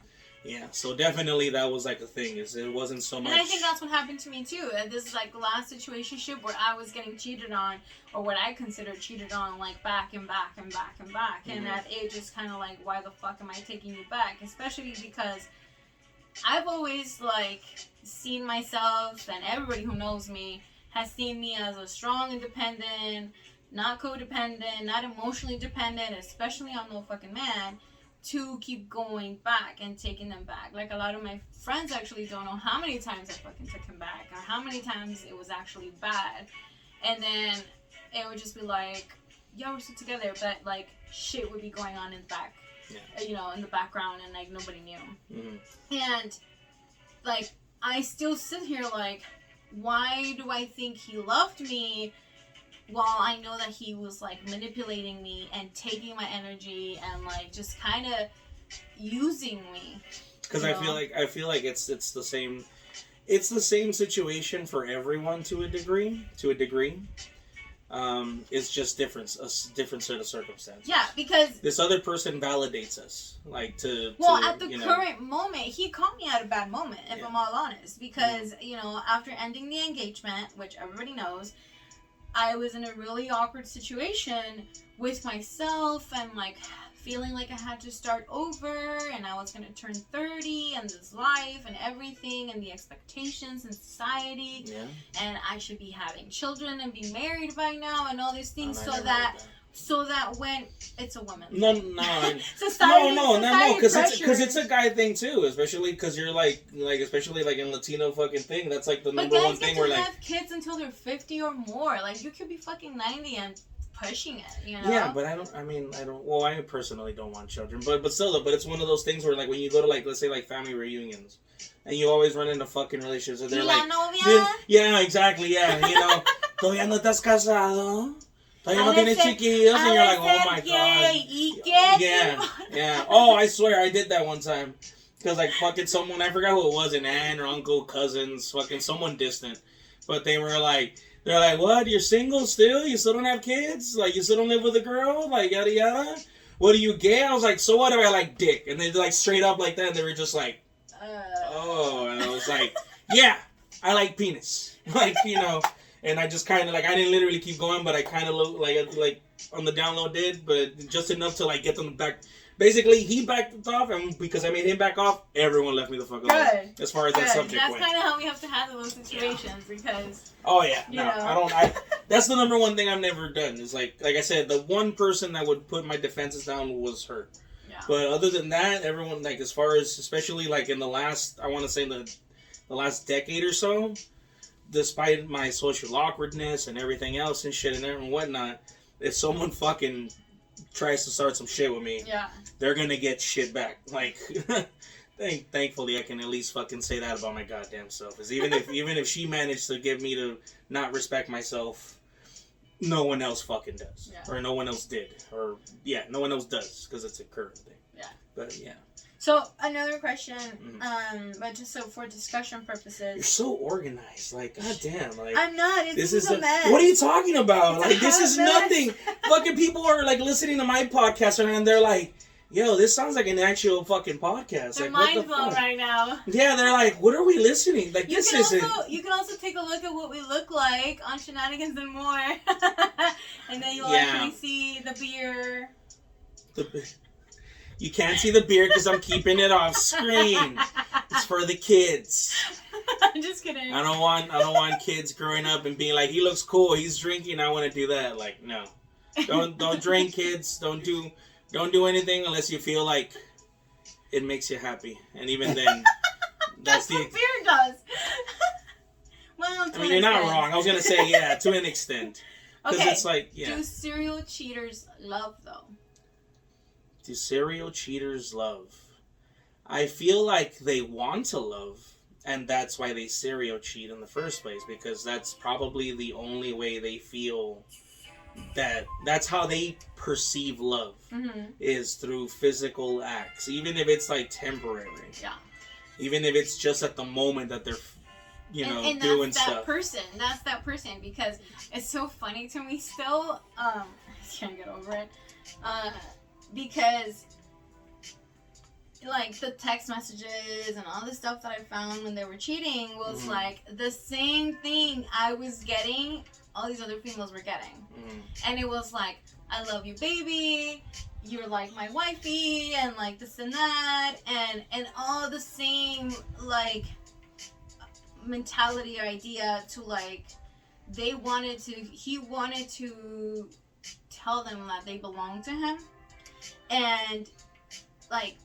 Yeah, so definitely that was, like, the thing, is it wasn't so much... And I think that's what happened to me, too. This is, like, the last situationship where I was getting cheated on, or what I consider cheated on, like, back and back and back and back, and at age, it's kind of like, why the fuck am I taking you back? Especially because... I've always, like, seen myself, and everybody who knows me has seen me as a strong, independent, not codependent, not emotionally dependent, especially on no fucking man, to keep going back and taking them back. Like, a lot of my friends actually don't know how many times I fucking took him back, or how many times it was actually bad. And then it would just be like, yeah, we're still together, but, like, shit would be going on in the back. Yeah. You know, in the background, and like nobody knew. And like I still sit here like, why do I think he loved me while I know that he was like manipulating me and taking my energy and like just kind of using me? Because I feel like it's the same situation for everyone to a degree. It's just a different set of circumstances. Yeah, because... This other person validates us. Like, at the current moment, he caught me at a bad moment, if I'm all honest. Because, you know, after ending the engagement, which everybody knows, I was in a really awkward situation with myself and, like, feeling like I had to start over and I was going to turn 30 and this life and everything and the expectations in society and I should be having children and be married by now and all these things so that when it's a woman no because it's a guy thing too, especially because you're like especially like in Latino fucking thing, that's like the number one thing where like have kids until they're 50 or more. Like you could be fucking 90 and pushing it, you know? Yeah, but I personally don't want children, but still, but it's one of those things where, like, when you go to, like, let's say, like, family reunions, and you always run into fucking relationships, and they're like... Yeah, exactly, yeah, you know, ¿Todavía no estás casado? ¿Todavía no tienes chiquillos? And you're like, oh my god. Yeah. Oh, I swear, I did that one time. Because, like, fucking someone, I forgot who it was, an aunt or uncle, cousins, fucking someone distant, but they were like... They're like, what? You're single still? You still don't have kids? Like, you still don't live with a girl? Like, yada yada? What, are you gay? I was like, so what if I like dick? And they like straight up like that, and they were just like, oh. And I was like, yeah, I like penis. Like, you know, and I just kind of like, I didn't literally keep going, but I kind of like on the download did, but just enough to like get them back. Basically, he backed off, and because I made him back off, everyone left me the fuck alone. As far as that subject went. That's kind of how we have to handle those situations, because... Oh, yeah. No, that's the number one thing I've never done. Is like I said, the one person that would put my defenses down was her. Yeah. But other than that, everyone, like, as far as, especially, like, in the last, I want to say the last decade or so, despite my social awkwardness and everything else and shit and whatnot, if someone fucking... tries to start some shit with me, they're gonna get shit back. Like, thankfully, I can at least fucking say that about my goddamn self. Is even if she managed to get me to not respect myself, no one else fucking does, or no one else did, or no one else does, because it's a current thing. Yeah, but yeah. So, another question, but just so for discussion purposes. You're so organized. Like, goddamn. Like, I'm not. This is a mess. What are you talking about? Like, this is nothing. Fucking people are, like, listening to my podcast, and they're like, yo, this sounds like an actual fucking podcast. They're like, mind blown right now. Yeah, they're like, what are we listening? Like, You can also take a look at what we look like on Shenanigans and More. And then you'll actually see the beer. You can't see the beard because I'm keeping it off screen. It's for the kids. I'm just kidding. I don't want kids growing up and being like, he looks cool, he's drinking, I want to do that. Like, no. Don't drink, kids. Don't do anything unless you feel like it makes you happy. And even then, that's what beer does. Well, I mean, you're not wrong. I was gonna say, yeah, to an extent. Because it's like, yeah. Do serial cheaters love, though? Do serial cheaters love? I feel like they want to love, and that's why they serial cheat in the first place, because that's probably the only way they feel that's how they perceive love, is through physical acts, even if it's like temporary. Yeah. Even if it's just at the moment that they're, and doing stuff. That's that person, because it's so funny to me still. I can't get over it. Because like the text messages and all the stuff that I found when they were cheating was like the same thing I was getting, all these other females were getting. And it was like, I love you, baby, you're like my wifey, and like this and that, and all the same like mentality or idea to like, he wanted to tell them that they belong to him, and like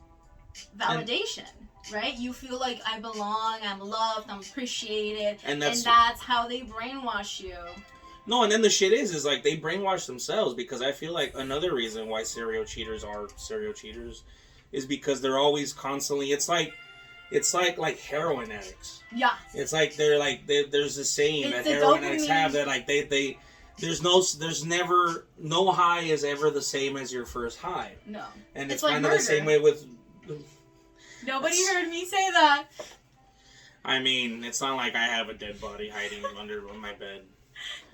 validation, right? You feel like I belong, I'm loved, I'm appreciated, and that's how they brainwash you. No, and then the shit is like they brainwash themselves, because I feel like another reason why serial cheaters are serial cheaters is because they're always constantly, it's like heroin addicts. Yeah. It's like there's a saying that heroin addicts have that like there's never, no high is ever the same as your first high. No. And it's like kind of the same way with... Nobody heard me say that. I mean, it's not like I have a dead body hiding under my bed.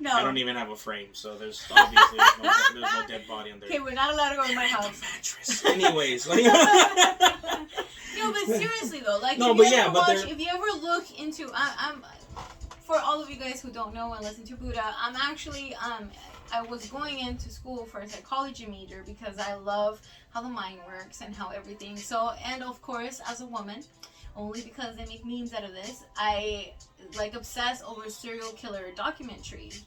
No. I don't even have a frame, so there's obviously there's no dead body under. Okay, we're not allowed to go in my house. Mattress. Anyways. Like, no, but seriously though, like if you ever look into, I'm for all of you guys who don't know and listen to Buddha, I'm actually I was going into school for a psychology major because I love how the mind works and how everything. So, and of course, as a woman, only because they make memes out of this, I like obsess over serial killer documentaries.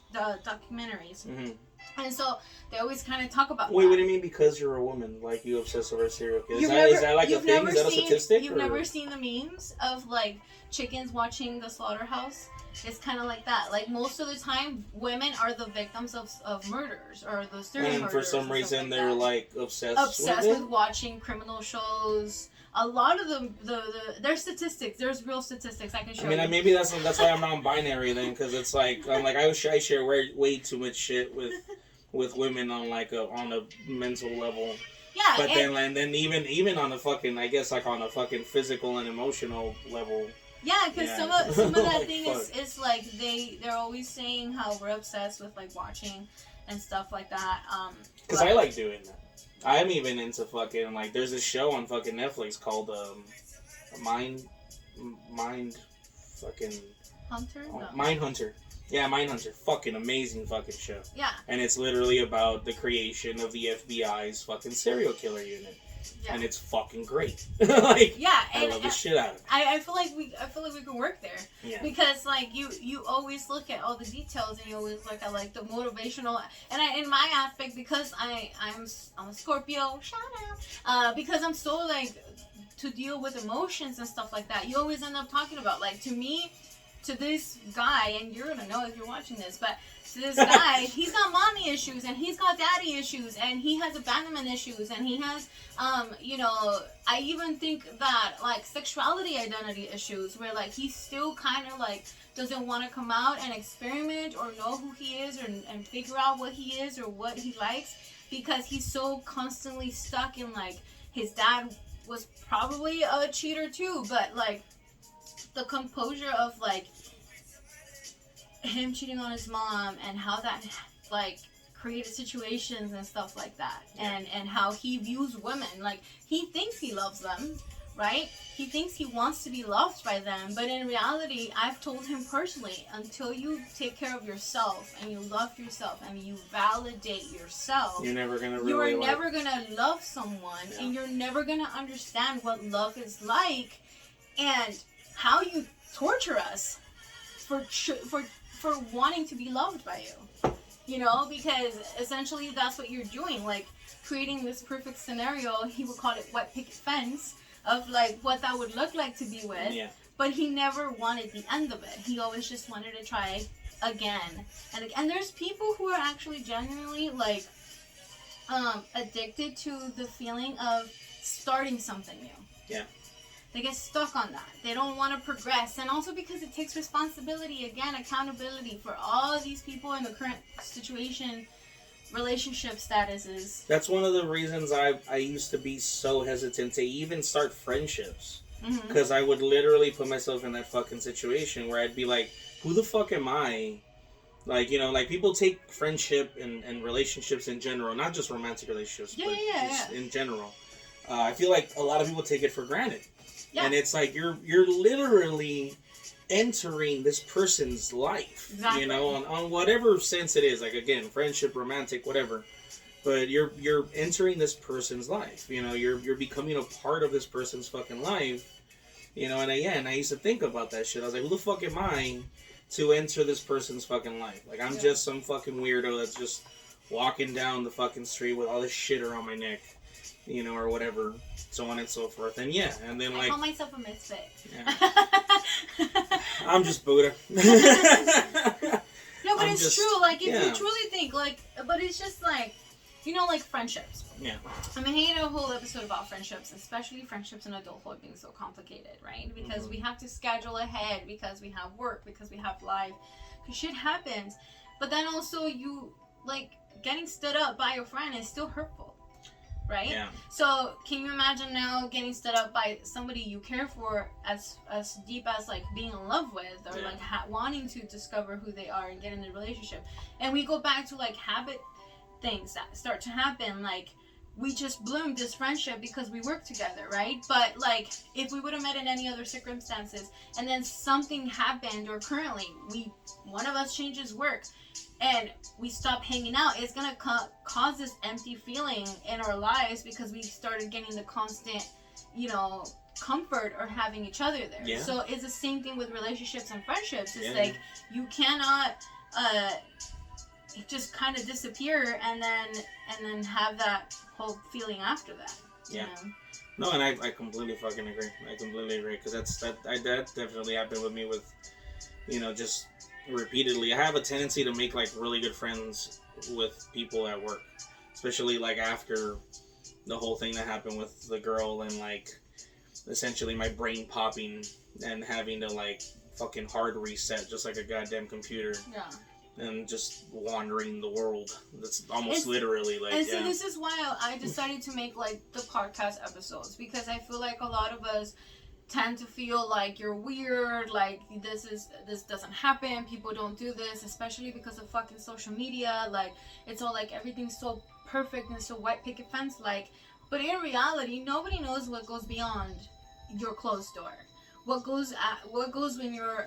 And so they always kind of talk about. Wait, that. What do you mean? Because you're a woman, like you obsess over serial killers? Is that like a thing? Is that a statistic? You've never seen the memes of like chickens watching the slaughterhouse? It's kind of like that. Like most of the time, women are the victims of murders or the serial murders. And for some reason, they're like obsessed with watching criminal shows. A lot of them, there's statistics. There's real statistics I can show you. I mean, maybe that's why I'm non-binary then, because it's like I share way too much shit with women on on a mental level. Yeah. But then even on a fucking, I guess like on a fucking physical and emotional level. Yeah, because some of that thing is like they're always saying how we're obsessed with like watching and stuff like that. Because I like doing that. I'm even into fucking like there's a show on fucking Netflix called Mind fucking Hunter. No. Mind Hunter. Yeah, Mindhunter. Fucking amazing fucking show. Yeah. And it's literally about the creation of the FBI's fucking serial killer unit. Yeah. And it's fucking great. Like, yeah, I love the shit out of it. I feel like we can work there. Yeah. Because like you always look at all the details and you always look at like the motivational, and in my aspect, because I'm a Scorpio, shout out, because I'm so like to deal with emotions and stuff like that. You always end up talking about like to this guy, and you're gonna know if you're watching this, but to this guy, he's got mommy issues, and he's got daddy issues, and he has abandonment issues, and he has, I even think that, like, sexuality identity issues, where, like, he still kind of, like, doesn't want to come out and experiment or know who he is and figure out what he is or what he likes, because he's so constantly stuck in, like, his dad was probably a cheater too, but, like, the composure of like him cheating on his mom and how that like created situations and stuff like that, and how he views women, like he thinks he loves them, right? He thinks he wants to be loved by them, but in reality, I've told him personally, until you take care of yourself and you love yourself and you validate yourself, you're never gonna love someone, and you're never gonna understand what love is like. And how you torture us for wanting to be loved by you. You know, because essentially that's what you're doing, like creating this perfect scenario. He would call it white picket fence of like what that would look like to be with. Yeah. But he never wanted the end of it. He always just wanted to try again and again. And there's people who are actually genuinely like addicted to the feeling of starting something new. Yeah. They get stuck on that. They don't want to progress. And also because it takes responsibility, again, accountability for all of these people in the current situation, relationship statuses. That's one of the reasons I used to be so hesitant to even start friendships. Because I would literally put myself in that fucking situation where I'd be like, who the fuck am I? Like, you know, like people take friendship and relationships in general, not just romantic relationships, but just in general. I feel like a lot of people take it for granted. Yeah. And it's like you're literally entering this person's life, exactly. You know, on whatever sense it is. Like, again, friendship, romantic, whatever. But you're entering this person's life. You know, you're becoming a part of this person's fucking life. You know, and I used to think about that shit. I was like, who the fuck am I to enter this person's fucking life? Like, I'm just some fucking weirdo that's just walking down the fucking street with all this shit around my neck. You know, or whatever, so on and so forth. And and then like... I call myself a misfit. Yeah. I'm just Buddha. No, but it's true. Like, if you truly think, like... But it's just like, you know, like friendships. Yeah. I mean, he had a whole episode about friendships, especially friendships in adulthood being so complicated, right? Because we have to schedule ahead, because we have work, because we have life. Because shit happens. But then also you, like, getting stood up by your friend is still hurtful. Right? Yeah. So can you imagine now getting stood up by somebody you care for as deep as like being in love with, or like wanting to discover who they are and get in a relationship? And we go back to like habit things that start to happen. Like, we just bloomed this friendship because we work together, right? But like, if we would have met in any other circumstances and then something happened, or currently one of us changes work and we stop hanging out, it's gonna cause this empty feeling in our lives because we started getting the constant, you know, comfort or having each other there. Yeah. So it's the same thing with relationships and friendships. It's like you cannot just kind of disappear and then have that whole feeling after that. You know? No, and I completely fucking agree. I completely agree, because that definitely happened with me with, you know, just repeatedly. I have a tendency to make like really good friends with people at work, especially like after the whole thing that happened with the girl, and like essentially my brain popping and having to like fucking hard reset just like a goddamn computer. Yeah. And just wandering the world. That's almost literally like. And so this is why I decided to make like the podcast episodes, because I feel like a lot of us tend to feel like you're weird, like this doesn't happen, people don't do this, especially because of fucking social media. Like, it's all like everything's so perfect and so white picket fence like. But in reality, nobody knows what goes beyond your closed door. What goes when you're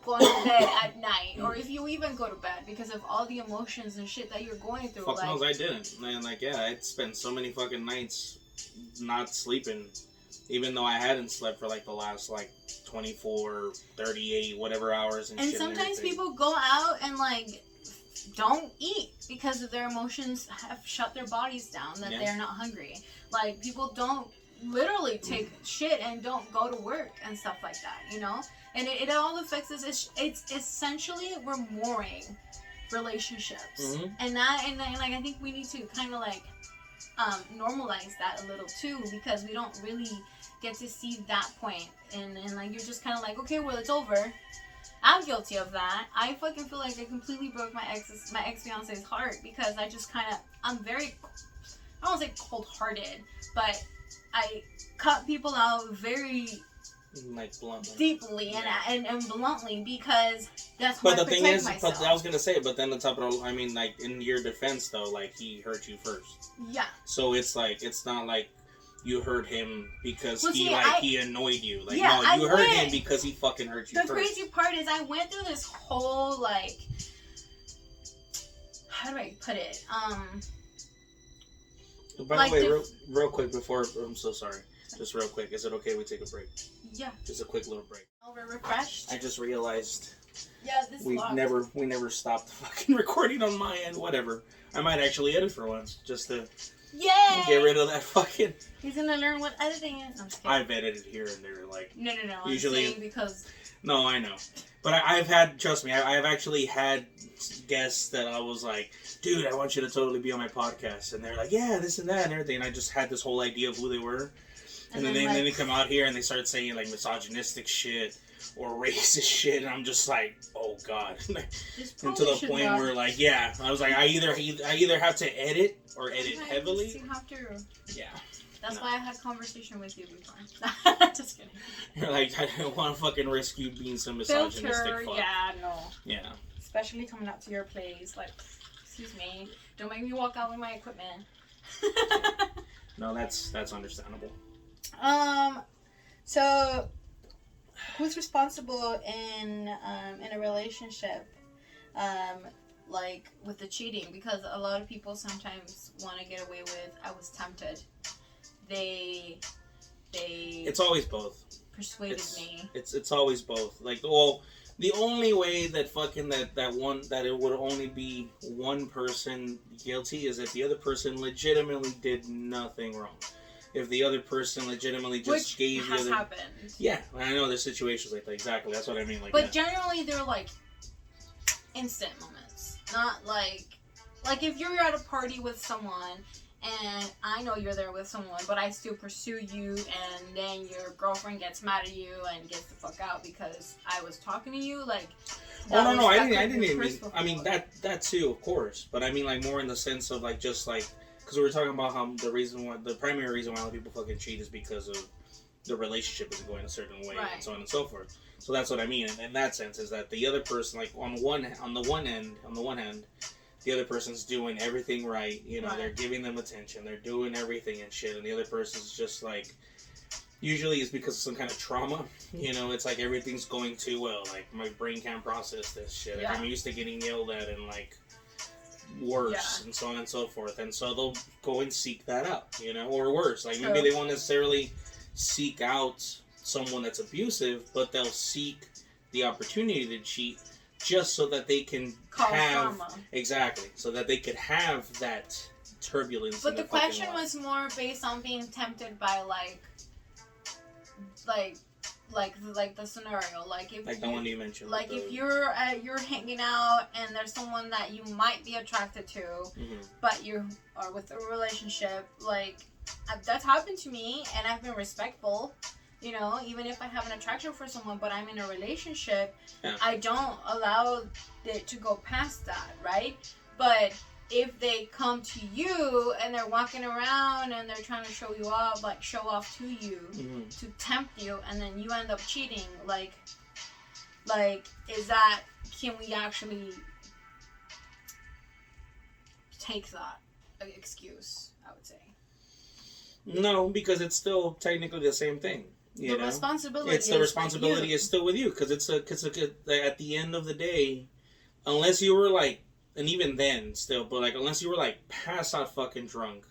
going to bed at night, or if you even go to bed, because of all the emotions and shit that you're going through. Fuck knows I didn't. And like, I'd spent so many fucking nights not sleeping, even though I hadn't slept for like the last like 24, 38, whatever hours and shit. And sometimes people go out and like don't eat because their emotions have shut their bodies down, that they're not hungry. Like, people don't literally take shit and don't go to work and stuff like that, you know? And it all affects us. It's essentially, we're mooring relationships. Mm-hmm. And like, I think we need to kind of like normalize that a little too, because we don't really get to see that point. And like, you're just kind of like, okay, well, it's over. I'm guilty of that. I fucking feel like I completely broke my ex-fiance's heart, because I just kind of, I'm very, I don't want to say cold-hearted, but I cut people out very like bluntly, deeply, and bluntly, because that's how I protect myself. But the thing is, I was gonna say, but then on top of it, I mean, like, in your defense though, like, he hurt you first. Yeah. So it's like, it's not like you hurt him because he annoyed you. Like, no, you hurt him because he fucking hurt you first. The crazy part is, I went through this whole, like, how do I put it? By the way, real quick before, I'm so sorry. Just real quick, is it okay we take a break? Yeah. Just a quick little break. we're refreshed. I just realized this we locked. never stopped fucking recording on my end. Whatever. I might actually edit for once, just to get rid of that fucking. He's gonna learn what editing is. I'm just kidding. I've edited here and there, like. No. Usually, I'm saying because. No, I know, but I've had. Trust me, I've actually had guests that I was like, dude, I want you to totally be on my podcast, and they're like, yeah, this and that and everything, and I just had this whole idea of who they were, and then they come out here and they start saying like misogynistic shit or racist shit, and I'm just like, oh god. And to the point where like, yeah, I was like, I either have to edit or edit heavily. You have to. Yeah. That's why I had a conversation with you before. Just kidding. You're like, I don't want to fucking risk you being some misogynistic fuck. Yeah, no. Yeah. Especially coming out to your place, like, excuse me, don't make me walk out with my equipment. No, that's understandable. So, who's responsible in a relationship, like with the cheating? Because a lot of people sometimes want to get away with, I was tempted. They. It's always both. Persuaded me. It's always both. Like, well, the only way that fucking that it would only be one person guilty is if the other person legitimately did nothing wrong. If the other person legitimately just gave the other. Happened. Yeah, I know there's situations like that. Exactly, that's what I mean. Like, but generally they're like instant moments, not like if you're at a party with someone. And I know you're there with someone, but I still pursue you, and then your girlfriend gets mad at you and gets the fuck out because I was talking to you. Like, oh no, I didn't even. I mean that too, of course. But I mean like more in the sense of like just like because we were talking about how the primary reason why people fucking cheat is because of the relationship isn't going a certain way and so on and so forth. So that's what I mean in that sense is that the other person like on the one hand. The other person's doing everything right, you know, they're giving them attention, they're doing everything and shit, and the other person's just like, usually it's because of some kind of trauma, you know, it's like everything's going too well, like my brain can't process this shit, like, I'm used to getting yelled at and like, worse, and so on and so forth, and so they'll go and seek that out, you know, or worse, like maybe they won't necessarily seek out someone that's abusive, but they'll seek the opportunity to cheat, just so that they can so that they could have that turbulence. But the question was more based on being tempted by like the scenario, like if the one you mentioned, like if you're hanging out and there's someone that you might be attracted to, but you are with a relationship, like that's happened to me, and I've been respectful. You know, even if I have an attraction for someone, but I'm in a relationship, I don't allow it to go past that, right? But if they come to you and they're walking around and they're trying to show you off, like show off to you, to tempt you, and then you end up cheating, like is that, can we actually take that excuse, I would say? No, because it's still technically the same thing. The responsibility is still with you because it's at the end of the day, unless you were like, and even then still, but like unless you were like pass out fucking drunk,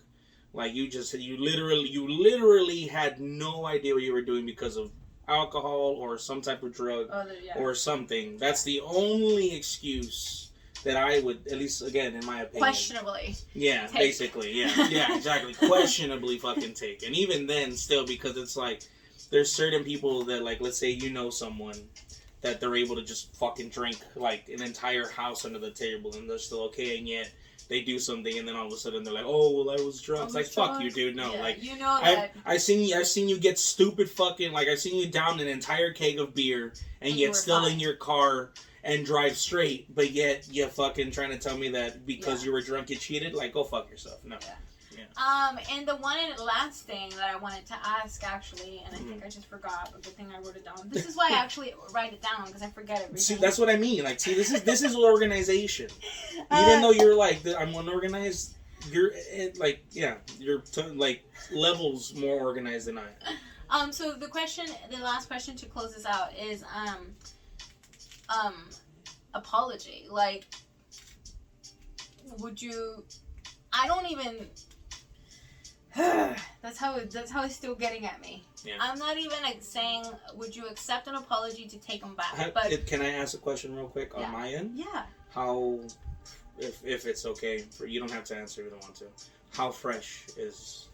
like you literally had no idea what you were doing because of alcohol or some type of drug or something. That's the only excuse that I would, at least again in my opinion, questionably. Yeah, take. Basically, yeah, exactly. Questionably fucking take, and even then still because it's like. There's certain people that, like, let's say you know someone that they're able to just fucking drink, like, an entire house under the table and they're still okay, and yet they do something and then all of a sudden they're like, oh, well, I was drunk. It's like, fuck you, dude. No, like, you know that. I've seen you get stupid fucking, like, I've seen you down an entire keg of beer and yet still fine. In your car and drive straight, but yet you're fucking trying to tell me that because you were drunk you cheated? Like, go fuck yourself. No. Yeah. And the one and last thing that I wanted to ask, actually, and I think I just forgot, but good thing I wrote it down. This is why I actually write it down, because I forget everything. See, that's what I mean. Like, see, this is organization. Even though you're like, I'm unorganized, you're like, you're like levels more organized than I am. So the last question to close this out is, apology. Like, would you? I don't even. That's how it's still getting at me. Yeah. I'm not even saying, would you accept an apology to take them back? But can I ask a question real quick on my end? Yeah. How, if it's okay for you, don't have to answer if you don't want to. How fresh is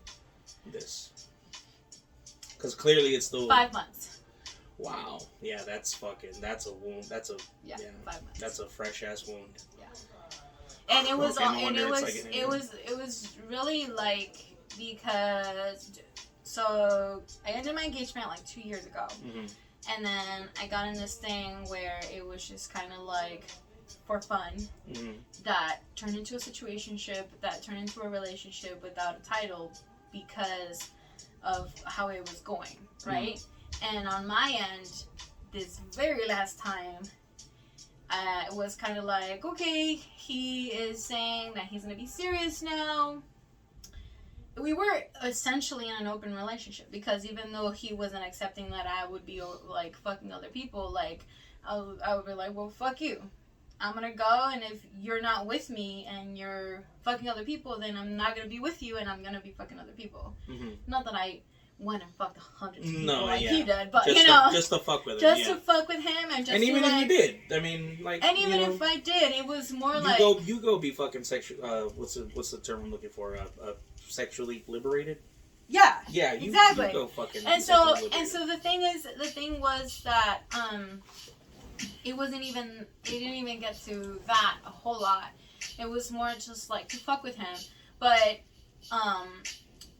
this? Because clearly it's still 5 months. Wow. Yeah, that's a wound. 5 months. That's a fresh ass wound. Yeah. And it was okay, it was really like, because so I ended my engagement like 2 years ago. Mm-hmm. And then I got in this thing where it was just kind of like for fun, mm-hmm. that turned into a situationship, that turned into a relationship without a title because of how it was going, right? Mm-hmm. And on my end, this very last time, it was kind of like, okay, he is saying that he's going to be serious now. We were essentially in an open relationship, because even though he wasn't accepting that I would be like fucking other people, like I would be like, well, fuck you. I'm gonna go, and if you're not with me and you're fucking other people, then I'm not gonna be with you, and I'm gonna be fucking other people. Mm-hmm. Not that I went and fucked hundreds of people he did, but just just to fuck with him, to fuck with him, and just and even if you did, I mean, like, and even if I did, it was more like you go be fucking sexual. What's the term I'm looking for? Sexually liberated. Yeah. Yeah. Exactly. You go fucking. And so the thing was that it didn't even get to that a whole lot. It was more just like to fuck with him, but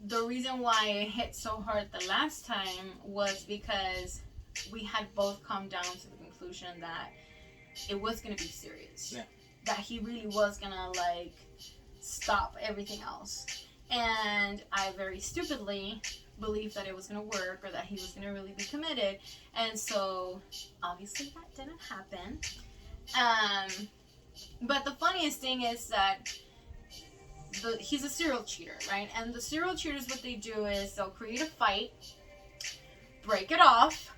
the reason why it hit so hard the last time was because we had both come down to the conclusion that it was going to be serious. Yeah. That he really was going to, like, stop everything else. And I very stupidly believed that it was going to work, or that he was going to really be committed. And so, obviously, that didn't happen. But the funniest thing is that he's a serial cheater, right? And the serial cheaters, what they do is they'll create a fight, break it off.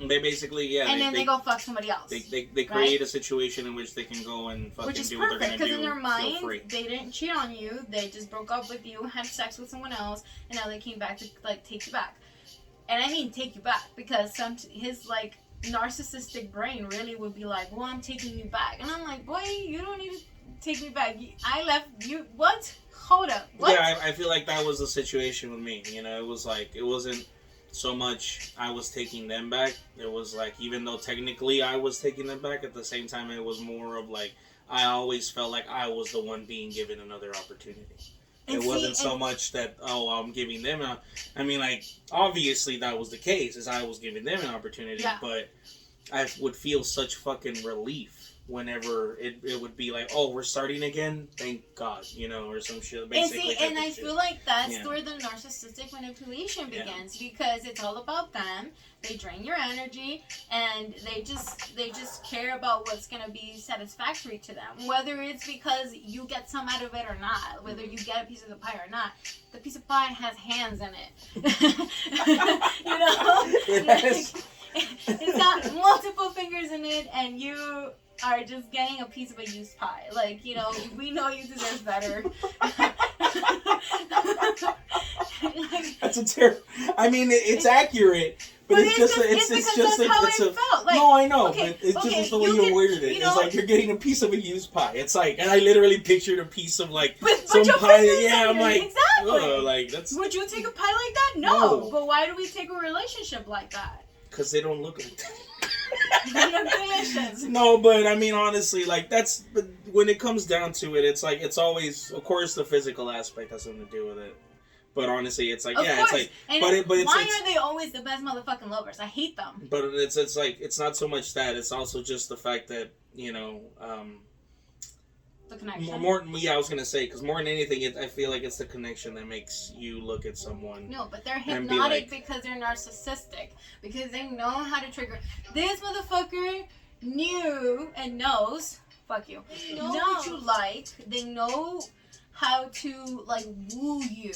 They basically, and then they go fuck somebody else. They create a situation in which they can go and fucking do what they're gonna do. Which is perfect, because in their mind, they didn't cheat on you. They just broke up with you, had sex with someone else, and now they came back to, like, take you back. And I mean take you back, because his, like, narcissistic brain really would be like, well, I'm taking you back. And I'm like, boy, you don't need to take me back. I left you. What? Hold up. What? Yeah, I feel like that was the situation with me. You know, it was like, it wasn't so much I was taking them back. It was like, even though technically I was taking them back, at the same time it was more of like, I always felt like I was the one being given another opportunity. It wasn't so much that, I'm giving them I mean, like, obviously that was the case, as I was giving them an opportunity, but I would feel such fucking relief whenever it would be like, oh, we're starting again, thank God, you know, or some shit. Basically, and I feel like that's where the narcissistic manipulation begins, because it's all about them. They drain your energy, and they just care about what's gonna be satisfactory to them, whether it's because you get some out of it or not, whether you get a piece of the pie or not. The piece of pie has hands in it. You know, it's got multiple fingers in it, and you are just getting a piece of a used pie. Like, you know, we know you deserve better. That's a terrible. I mean, it's accurate, but it's just how it felt. Like, no, I know, but it's just the way you worded it. It's like you're getting a piece of a used pie. It's like, and I literally pictured a piece of like some pie. Yeah, I'm like, exactly. Like that's. Would you take a pie like that? No. But why do we take a relationship like that? Because they don't look like that. Delicious. No, but I mean, honestly, like, but when it comes down to it, it's like, it's always, of course, the physical aspect has something to do with it. But honestly, it's like, it's like, why are they always the best motherfucking lovers? I hate them. But it's like, it's not so much that, it's also just the fact that, you know, the connection. I was gonna say, because more than anything, I feel like it's the connection that makes you look at someone. No, but they're hypnotic because they're narcissistic, because they know how to trigger. This motherfucker knew and knows. Fuck you. Know what you like. They know how to, like, woo you.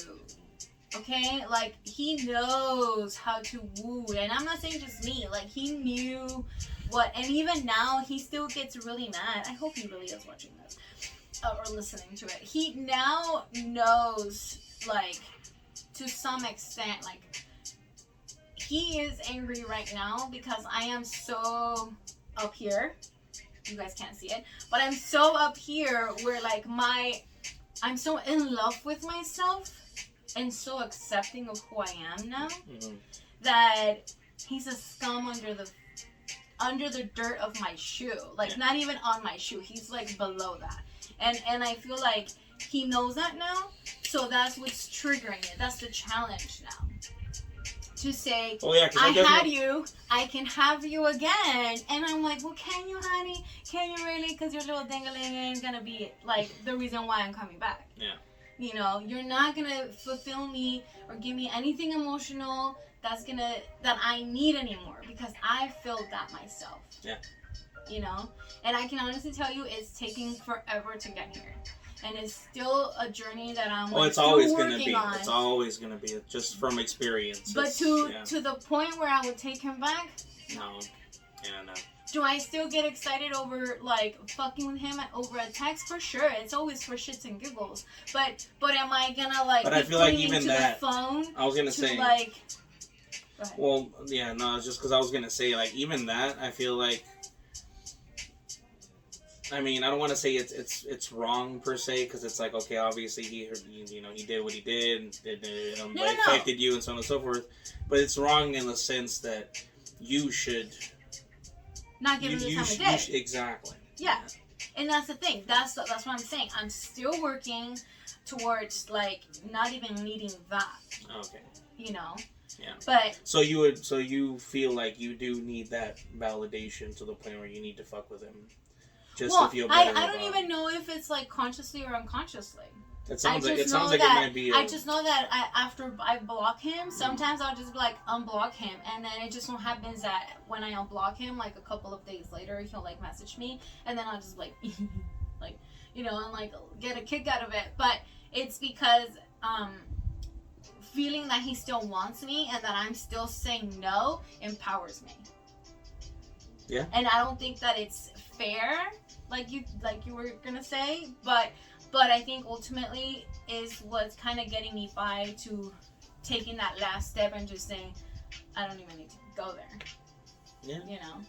Okay, like, he knows how to woo, and I'm not saying just me. Like, he knew what, and even now he still gets really mad. I hope he really is watching this. Or listening to it. He now knows, like, to some extent, like, he is angry right now because I am so up here. You guys can't see it, but I'm so up here where, like, I'm so in love with myself and so accepting of who I am now, that he's a scum under the dirt of my shoe. Like, not even on my shoe. He's, like, below that. And I feel like he knows that now, so that's what's triggering it. That's the challenge now. To say, I had you, I can have you again. And I'm like, well, can you, honey? Can you really? Because your little dingling ain't gonna be, like, the reason why I'm coming back. Yeah. You know, you're not gonna fulfill me or give me anything emotional that I need anymore, because I filled that myself. Yeah. You know? And I can honestly tell you, it's taking forever to get here. And it's still a journey that I'm it's always gonna be. On. It's always gonna be, just from experience. But to the point where I would take him back. No. Yeah, no. Do I still get excited over, like, fucking with him over a text? For sure. It's always for shits and giggles. But am I gonna, like, but I feel like even that, the phone? I was gonna say, like. Go ahead. Well, yeah, no, it's just because I was gonna say, like, even that, I feel like. I mean, I don't want to say it's wrong per se, because it's like, okay, obviously he did what he did, affected you and so on and so forth, but it's wrong in the sense that you should not give him the time of day. Exactly. Yeah, and that's the thing. That's what I'm saying. I'm still working towards, like, not even needing that. Okay. You know. Yeah. But so you feel like you do need that validation to the point where you need to fuck with him. Just to feel better. I don't even know if it's, like, consciously or unconsciously. It sounds like it might be. I just know that after I block him, sometimes I'll just, like, unblock him, and then it just so happens that when I unblock him, like, a couple of days later, he'll, like, message me, and then I'll just, like, like, you know, and, like, get a kick out of it. But it's because feeling that he still wants me and that I'm still saying no empowers me. Yeah. And I don't think that it's fair, like you were gonna say, but I think ultimately is what's kind of getting me by to taking that last step and just saying, I don't even need to go there. Yeah. You know.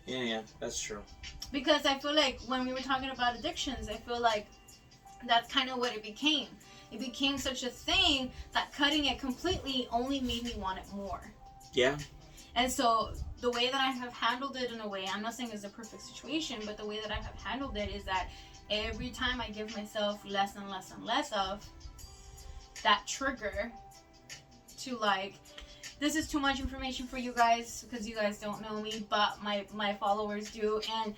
Yeah, that's true. Because I feel like when we were talking about addictions, I feel like that's kind of what it became. It became such a thing that cutting it completely only made me want it more. Yeah. And so the way that I have handled it, in a way, I'm not saying it's a perfect situation, but the way that I have handled it is that every time I give myself less and less and less of that trigger to, like, this is too much information for you guys because you guys don't know me, but my followers do. And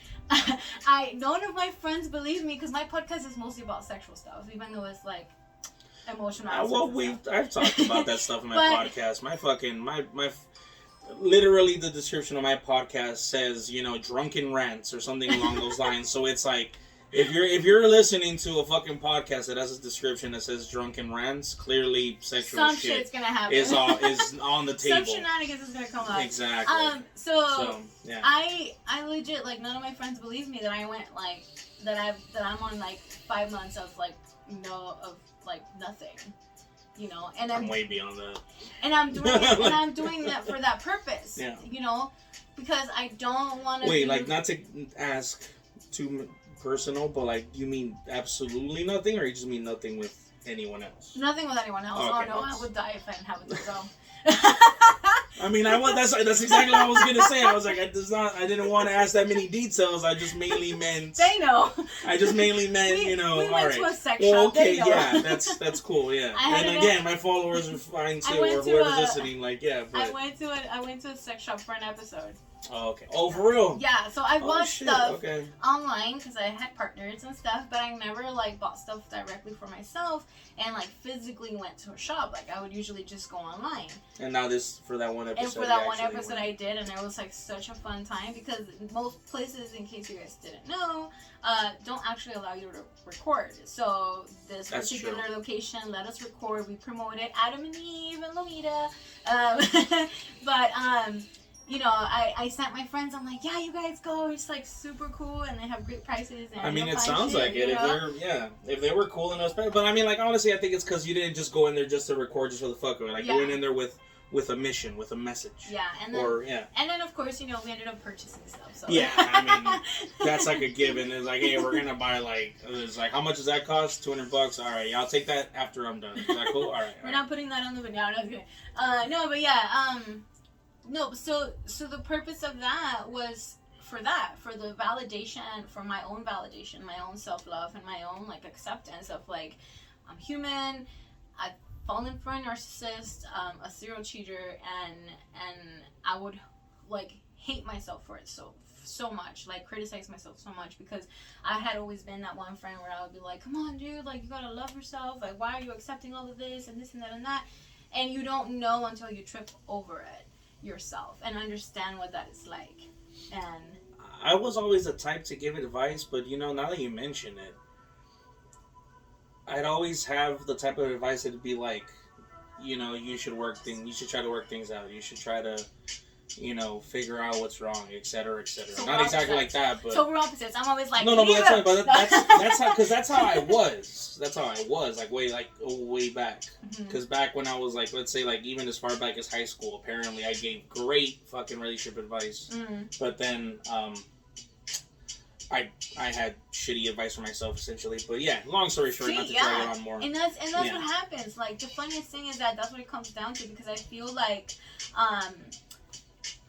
none of my friends believe me because my podcast is mostly about sexual stuff, even though it's, like, emotional. I've talked about that stuff in my podcast. Literally the description of my podcast says, you know, drunken rants or something along those lines. So it's like, if you're listening to a fucking podcast that has a description that says drunken rants, clearly sexual shit's gonna happen. is on the table. Some shenanigans is gonna come up. Exactly. So yeah. I legit, like, none of my friends believe me that I went, like, that I'm on, like, 5 months of, like, nothing. You know, and I'm way beyond that. And I'm doing it, and I'm doing that for that purpose. Yeah. You know, because I don't want to. Wait, like, not to ask too personal, but, like, you mean absolutely nothing, or you just mean nothing with anyone else? Nothing with anyone else. Okay, no, I would die if I didn't have it to go. I mean, that's exactly what I was gonna say. I was like, I didn't want to ask that many details. I just mainly meant. They know. I just mainly meant, you know. We all went right. to a sex shop. Okay, they know. yeah, that's cool. Yeah, and again, my followers are fine too, or whoever's listening. Like, yeah. But... I went to a sex shop for an episode. Oh, okay. Oh, for real? Yeah, so I bought stuff online because I had partners and stuff, but I never, like, bought stuff directly for myself and, like, physically went to a shop. Like, I would usually just go online. And now for that one episode. And for that one episode I did, and it was, like, such a fun time because most places, in case you guys didn't know, don't actually allow you to record. So this particular location let us record. We promoted Adam and Eve and Lomita. I sent my friends. I'm like, yeah, you guys go. It's like super cool, and they have great prices. And I mean, it sounds shit, like it. If they were cool and but I mean, like honestly, I think it's because you didn't just go in there just to record just for the fuck of it. Like you went in there with a mission, with a message. Yeah, and then of course, we ended up purchasing stuff. So. Yeah, I mean, that's like a given. It's like, hey, we're gonna buy it's like, how much does that cost? $200. All right, yeah, I'll take that after I'm done. Is that cool? All right. We're not putting that on the video. No, no, but yeah, no. So the purpose of that was for the validation, for my own validation, my own self-love, and my own like acceptance of like, I'm human. I've fallen for a narcissist, a serial cheater, and I would like hate myself for it so much, like criticize myself so much, because I had always been that one friend where I would be like, come on dude, like you gotta love yourself, like why are you accepting all of this and this and that and that, and you don't know until you trip over it yourself and understand what that is like. And I was always the type to give advice, but now that you mention it, I'd always have the type of advice that'd be like, you should try to work things out. You should try to, figure out what's wrong, etc., etc. So not exactly like that, but so we're opposites. I'm always like, no, but that's right. But that's how I was. That's how I was, like way back. Because back when I was like, let's say like even as far back as high school, apparently I gave great fucking relationship advice. But then I had shitty advice for myself essentially. But yeah, long story short, not to drag it on more. And that's what happens. Like the funniest thing is that's what it comes down to, because I feel like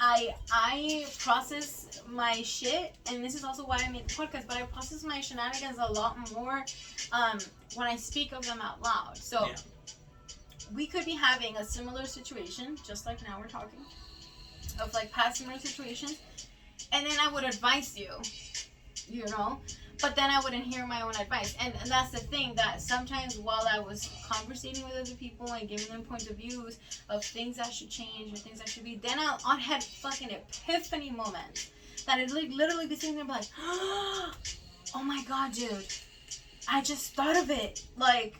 I process my shit, and this is also why I make the podcast, but I process my shenanigans a lot more when I speak of them out loud. So we could be having a similar situation, just like now we're talking, of like past similar situations, and then I would advise you, but then I wouldn't hear my own advice. And that's the thing, that sometimes while I was conversating with other people and giving them points of views of things that should change or things that should be, then I had fucking epiphany moments that I'd like literally be sitting there and be like, oh my god, dude, I just thought of it. Like,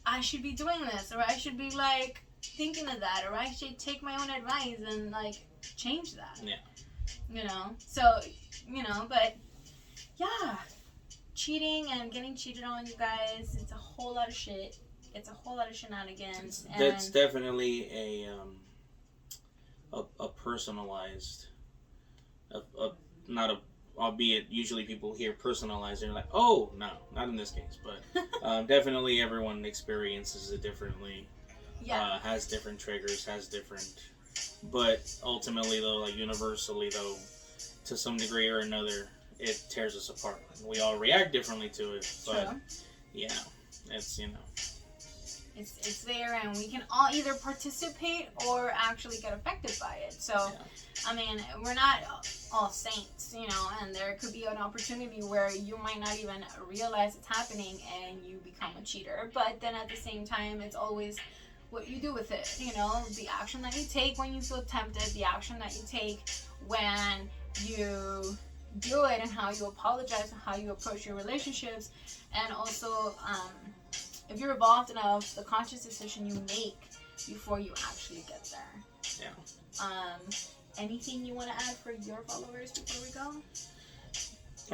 I should be doing this, or I should be like thinking of that, or I should take my own advice and like change that. Yeah. So, but yeah. Cheating and getting cheated on, you guys, it's a whole lot of shit. It's a whole lot of shenanigans. That's definitely a personalized, not a, albeit usually people hear personalized and they're like, oh, no, not in this case, but definitely everyone experiences it differently. Yeah. Has different triggers, has different, but ultimately though, like universally though, to some degree or another, it tears us apart. We all react differently to it, but yeah, it's it's there, and we can all either participate or actually get affected by it. So, I mean, we're not all saints, and there could be an opportunity where you might not even realize it's happening and you become a cheater. But then at the same time, it's always what you do with it, the action that you take when you feel tempted, the action that you take when you do it, and how you apologize and how you approach your relationships, and also if you're involved enough, the conscious decision you make before you actually get there. Anything you want to add for your followers before we go?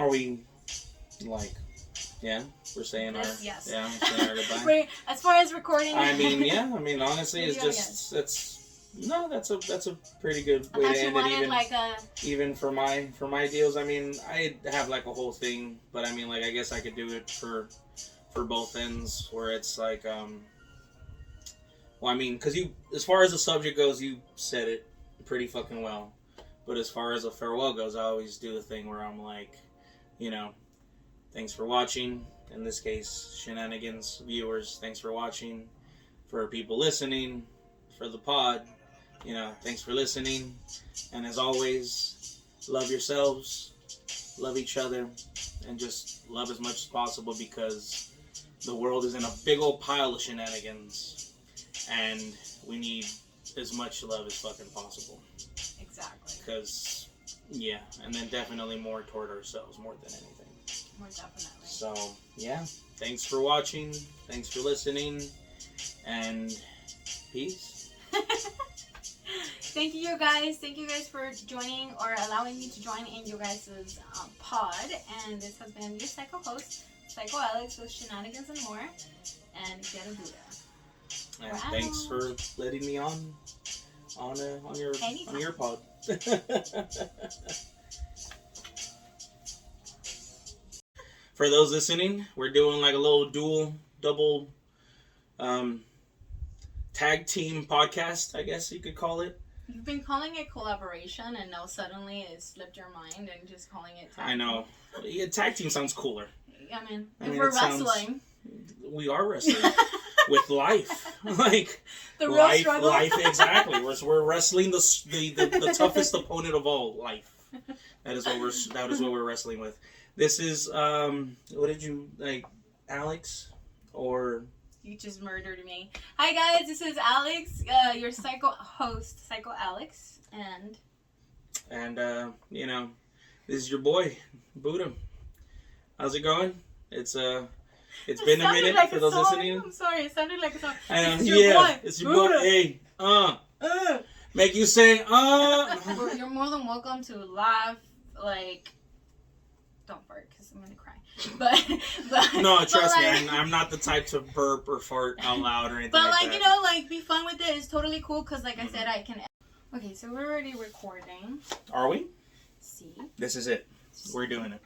Are we like we're saying our yes. we're saying our goodbye? As far as recording, I mean honestly it's just that's a pretty good way to end it, even for my deals. I mean, I have like a whole thing, but I mean, like, I guess I could do it for both ends, where it's like, well, I mean, because as far as the subject goes, you said it pretty fucking well, but as far as a farewell goes, I always do the thing where I'm like, thanks for watching, in this case, shenanigans viewers, thanks for watching, for people listening, for the pod, thanks for listening, and as always, love yourselves, love each other, and just love as much as possible, because the world is in a big old pile of shenanigans, and we need as much love as fucking possible. Exactly. Because, and then definitely more toward ourselves, more than anything. More definitely. So, thanks for watching, thanks for listening, and peace. Thank you guys. Thank you guys for joining or allowing me to join in your guys' pod. And this has been your Psycho host, Psycho Alex, with shenanigans and more. And get a Buddha. Yeah, thanks for letting me on your pod. For those listening, we're doing like a little double tag team podcast, I guess you could call it. You've been calling it collaboration, and now suddenly it slipped your mind and just calling it tag I know. Yeah, tag team sounds cooler. I mean we're wrestling. We are wrestling. With life. Like, the real struggle. Life, exactly. We're wrestling the toughest opponent of all, life. That is what we're wrestling with. This is, what did you, like, Alex? Or... You just murdered me. Hi guys, this is Alex, your Psycho host, Psycho Alex, and you know, this is your boy, Buddha. How's it going? It's been a minute like for those listening. I'm sorry, it sounded like a song. It's your boy. It's your boy. Hey, make you say, You're more than welcome to laugh, like, don't fart, because I'm gonna cry. But no, trust me, I'm not the type to burp or fart out loud or anything. But like that. You know, like, be fun with it. It's totally cool because, like I said, I can. Okay, so we're already recording. Are we? See. This is it. We're doing it.